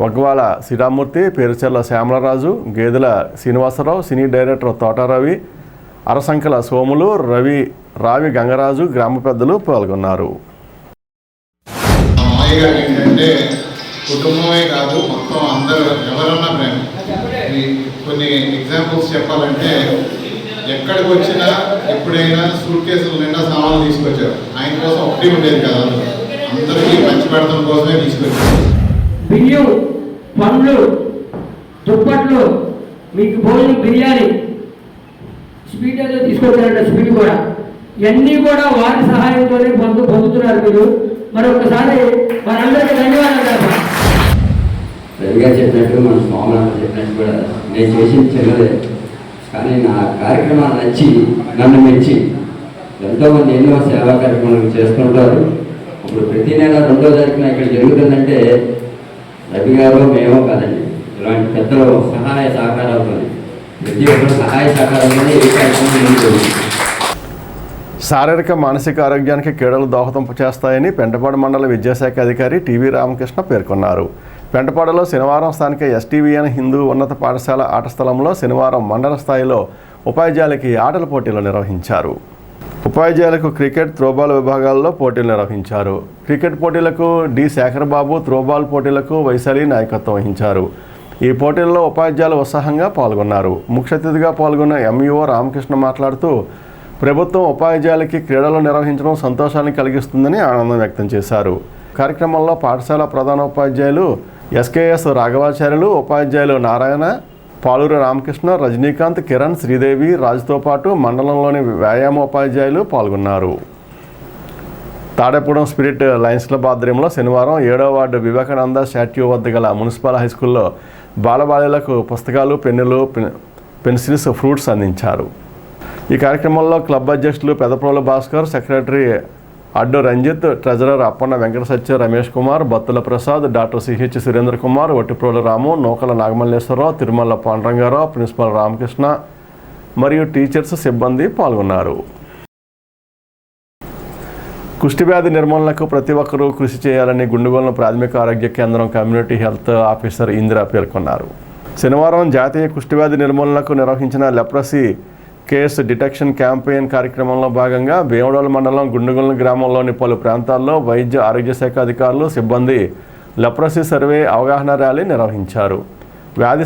వగ్వాల శ్రీరామూర్తి, పేరుచెర్ల శ్యామలరాజు, గేదెల శ్రీనివాసరావు, సినీ డైరెక్టర్ తోటారవి, అరసంకల సోములు, రావి గంగరాజు, గ్రామ పెద్దలు పాల్గొన్నారు. కుటుంబమే కాదు, మొత్తం అందరూ ఎవరన్నా ప్రేమ. కొన్ని ఎగ్జాంపుల్స్ చెప్పాలంటే, ఎక్కడికి వచ్చినా ఎప్పుడైనా సూట్ కేసులు నిండా సామాన్లు తీసుకొచ్చారు. ఆయన కోసం ఒకటి ఉండేది కదా, అందరికీ పంచి పెడతాం కోసమే తీసుకొచ్చారు. బియ్యం, పండ్లు, దుప్పట్లు, మీకు భోజనం, బిర్యానీ, స్వీట్ ఏదో తీసుకొచ్చారంట, స్వీట్ కూడా, ఇవన్నీ కూడా వారి సహాయంతోనే పొందుతున్నారు మీరు. మరొకసారి మనందరికీ ధన్యవాదాలు. రవిగా చెప్పినట్టు, మన స్వామి చెప్పినట్టు కూడా నేను చేసింది చిన్నదే, కానీ నా కార్యక్రమాలు నచ్చి నన్ను మెచ్చి ఎంతోమంది ఎన్నో సేవా కార్యక్రమాలు చేసుకుంటారు. ఇప్పుడు ప్రతి నెల 2వ తారీఖున ఇక్కడ జరుగుతుందంటే రవి గారు మేమో కాదండి, ఇలాంటి పెద్దలు సహాయ సహకారాలతో ప్రతి ఒక్కరు సహాయ సహకారంలోనే ఏ కార్యక్రమం జరుగుతుంది. శారీరక మానసిక ఆరోగ్యానికి క్రీడలు దోహదం చేస్తాయని పెంటపాడు మండల విద్యాశాఖ అధికారి టీవీ రామకృష్ణ పేర్కొన్నారు. పెంటపాడులో శనివారం స్థానిక ఎస్టీవీఎన్ హిందూ ఉన్నత పాఠశాల ఆట స్థలంలో శనివారం మండల స్థాయిలో ఉపాధ్యాయులకి ఆటల పోటీలు నిర్వహించారు. ఉపాధ్యాయులకు క్రికెట్, త్రోబాల్ విభాగాల్లో పోటీలు నిర్వహించారు. క్రికెట్ పోటీలకు డి శేఖరబాబు, త్రోబాల్ పోటీలకు వైశాలి నాయకత్వం వహించారు. ఈ పోటీల్లో ఉపాధ్యాయులు ఉత్సాహంగా పాల్గొన్నారు. ముఖ్య అతిథిగా పాల్గొన్న ఎంఈఓ రామకృష్ణ మాట్లాడుతూ ప్రభుత్వం ఉపాధ్యాయులకి క్రీడలు నిర్వహించడం సంతోషాన్ని కలిగిస్తుందని ఆనందం వ్యక్తం చేశారు. కార్యక్రమంలో పాఠశాల ప్రధానోపాధ్యాయులు ఎస్కేఎస్ రాఘవాచార్యులు, ఉపాధ్యాయులు నారాయణ, పాలూరి రామకృష్ణ, రజనీకాంత్, కిరణ్, శ్రీదేవి, రాజుతో పాటు మండలంలోని వ్యాయామోపాధ్యాయులు పాల్గొన్నారు. తాడేపూడెం స్పిరిట్ లయన్స్ క్లబ్ ఆధ్వర్యంలో శనివారం 7వ వార్డు వివేకానంద స్టాట్యూ వద్ద గల మున్సిపల్ హైస్కూల్లో బాలబాలికలకు పుస్తకాలు, పెన్నులు, పెన్సిల్స్, ఫ్రూట్స్ అందించారు. ఈ కార్యక్రమంలో క్లబ్ అధ్యక్షులు పెదప్రోలు భాస్కర్, సెక్రటరీ అడ్డు Ranjith, treasurer Appanna Venkata Satya, Ramesh Kumar, Battula Prasad, doctor CH Surendra Kumar, Vattiprolu రాము, నూకల నాగమల్లేశ్వరరావు, తిరుమల పాండరంగారావు, ప్రిన్సిపల్ రామకృష్ణ మరియు టీచర్స్, సిబ్బంది పాల్గొన్నారు. కుష్టివ్యాధి నిర్మూలనకు ప్రతి ఒక్కరూ కృషి చేయాలని గుండుగోలు ప్రాథమిక ఆరోగ్య కేంద్రం కమ్యూనిటీ హెల్త్ ఆఫీసర్ ఇందిరా పేర్కొన్నారు. శనివారం జాతీయ కుష్టివ్యాధి నిర్మూలనకు నిర్వహించిన లెప్రసీ కేసు డిటెక్షన్ క్యాంపెయిన్ కార్యక్రమంలో భాగంగా భీమడోలు మండలం గుండుగోలు గ్రామంలోని పలు ప్రాంతాల్లో వైద్య ఆరోగ్య శాఖ అధికారులు, సిబ్బంది లెప్రసీ సర్వే అవగాహన ర్యాలీ నిర్వహించారు. వ్యాధి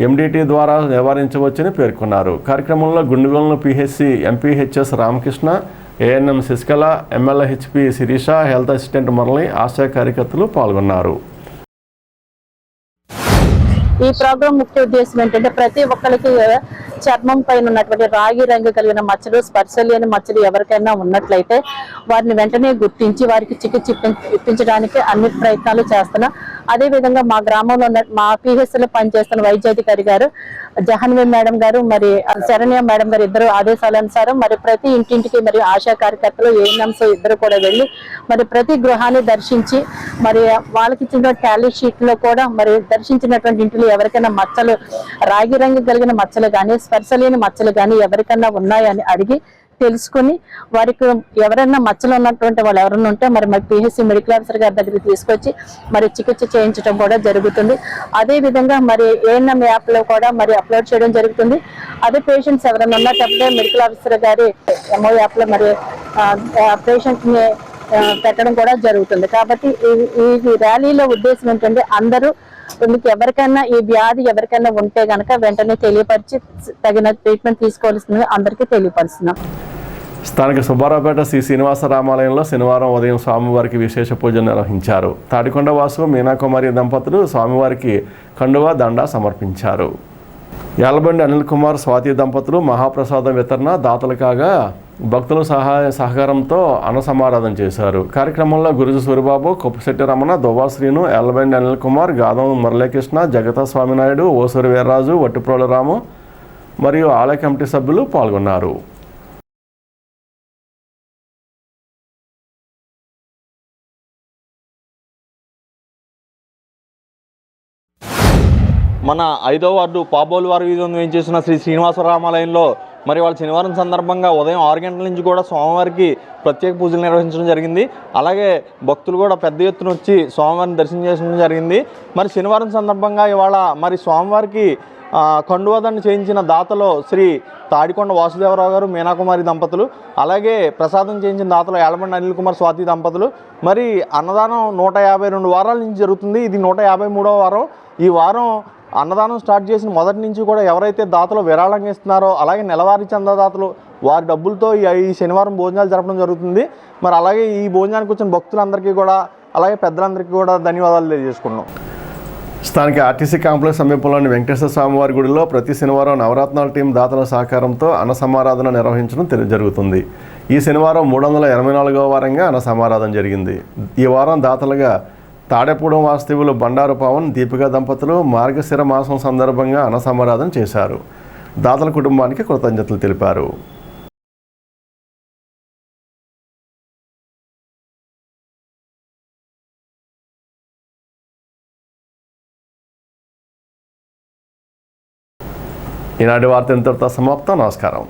ఎండిటి ద్వారా నివారించవచ్చని పేర్కొన్నారు. కార్యక్రమంలో Gundugolu PHC MPHS Ramakrishna, ANM Sasikala, MLHP Sirisha, health assistant Murali, ASHA కార్యకర్తలు పాల్గొన్నారు. ఈ ప్రోగ్రాం ముఖ్య ఉద్దేశం ఏంటంటే ప్రతి ఒక్కరికి చర్మం పైన ఉన్నటువంటి రాగి రంగు కలిగిన మచ్చలు, స్పర్శ లేని మచ్చలు ఎవరికైనా ఉన్నట్లయితే వారిని వెంటనే గుర్తించి వారికి చికిత్స ఇప్పించడానికి అన్ని ప్రయత్నాలు చేస్తున్నా. అదేవిధంగా మా గ్రామంలో ఉన్న మా పిహెచ్సిలో పనిచేస్తున్న వైద్యాధికారి గారు జహన్వి మేడం గారు మరి శరణ్య మేడం గారు ఇద్దరు ఆదేశాలనుసారం మరి ప్రతి ఇంటింటికి మరి ఆశా కార్యకర్తలు ఏఎన్ఎంస్ ఇద్దరు కూడా వెళ్ళి మరి ప్రతి గృహాన్ని దర్శించి మరి వాళ్ళకి ఇచ్చిన ట్యాలీ షీట్ లో కూడా మరి దర్శించినటువంటి ఇంటిలో ఎవరికైనా మచ్చలు రాగి రంగు కలిగిన మచ్చలు కానీ స్పర్శలేని మచ్చలు కానీ ఎవరికైనా ఉన్నాయని అడిగి తెలుసుకుని వారికి ఎవరైనా మచ్చలు ఉన్నటువంటి వాళ్ళు ఎవరైనా ఉంటే మరి పిహెచ్సి మెడికల్ ఆఫీసర్ గారి దగ్గరికి తీసుకొచ్చి మరి చికిత్స చేయించడం కూడా జరుగుతుంది. అదే విధంగా మరి ఏఎన్ఎం యాప్ లో కూడా మరి అప్లోడ్ చేయడం జరుగుతుంది. అదే పేషెంట్స్ ఎవరైనా ఉన్నట్టప్పుడే మెడికల్ ఆఫీసర్ గారి ఎంఓ యాప్ లో మరి పేషెంట్ ని పెట్టడం కూడా జరుగుతుంది. కాబట్టి ఈ ర్యాలీలో ఉద్దేశం ఏంటంటే అందరూ మీకు ఎవరికైనా ఈ వ్యాధి ఎవరికైనా ఉంటే గనక వెంటనే తెలియపరిచి తగిన ట్రీట్మెంట్ తీసుకోవాల్సిందిగా అందరికీ తెలియపరుస్తున్నాం. స్థానిక సుబ్బారావుపేట శ్రీ శ్రీనివాస రామాలయంలో శనివారం ఉదయం స్వామివారికి విశేష పూజలు నిర్వహించారు. తాడికొండ వాసు మీనాకుమారి దంపతులు స్వామివారికి కండువా దండ సమర్పించారు. యాలబండి అనిల్ కుమార్ స్వాతి దంపతులు మహాప్రసాదం వితరణ దాతలు కాగా భక్తుల సహకారంతో అన్న సమారాధన చేశారు. కార్యక్రమంలో గురుజు సూరిబాబు, కొప్పశెట్టి రమణ, దోవా శ్రీను, యాలబండి అనిల్ కుమార్, గాదం మురళీకృష్ణ, జగత స్వామినాయుడు, ఓసూరి వీర్రాజు, వట్టిప్రోలు రాము మరియు ఆలయ కమిటీ సభ్యులు పాల్గొన్నారు. మన 5వ వార్డు పాబోలు వారి వీధిలో వేయించేసిన శ్రీ శ్రీనివాస రామాలయంలో మరి వాళ్ళ శనివారం సందర్భంగా ఉదయం 6 గంటల నుంచి కూడా స్వామివారికి ప్రత్యేక పూజలు నిర్వహించడం జరిగింది. అలాగే భక్తులు కూడా పెద్ద ఎత్తున వచ్చి స్వామివారిని దర్శనం చేయడం జరిగింది. మరి శనివారం సందర్భంగా ఇవాళ మరి స్వామివారికి కండువాదాన్ని చేయించిన దాతలో శ్రీ తాడికొండ వాసుదేవరావు గారు, మీనాకుమారి దంపతులు, అలాగే ప్రసాదం చేయించిన దాతలు యాలబండి అనిల్ కుమార్ స్వాతి దంపతులు. మరి అన్నదానం 152 వారాల నుంచి జరుగుతుంది. ఇది 153వ వారం. ఈ వారం అన్నదానం స్టార్ట్ చేసిన మొదటి నుంచి కూడా ఎవరైతే దాతలు విరాళంగా ఇస్తున్నారో అలాగే నెలవారీ చందాదాతలు వారి డబ్బులతో ఈ శనివారం భోజనాలు జరపడం జరుగుతుంది. మరి అలాగే ఈ భోజనానికి వచ్చిన భక్తులందరికీ కూడా అలాగే పెద్దలందరికీ కూడా ధన్యవాదాలు తెలియజేసుకున్నాం. స్థానిక ఆర్టీసీ కాంప్లెక్స్ సమీపంలోని వెంకటేశ్వర స్వామివారి గుడిలో ప్రతి శనివారం నవరత్నాల టీం దాతల సహకారంతో అన్న సమారాధన నిర్వహించడం జరుగుతుంది. ఈ శనివారం 384వ వారంగా అన్న సమారాధన జరిగింది. ఈ వారం దాతలుగా తాడేపూడం వాస్తవులు బండారు పవన్, దీపిక దంపతులు మార్గశిర మాసం సందర్భంగా అన్న సమారాధన చేశారు. దాతల కుటుంబానికి కృతజ్ఞతలు తెలిపారు. ఈనాటి వార్త ఇంతటితో సమాప్తం. నమస్కారం.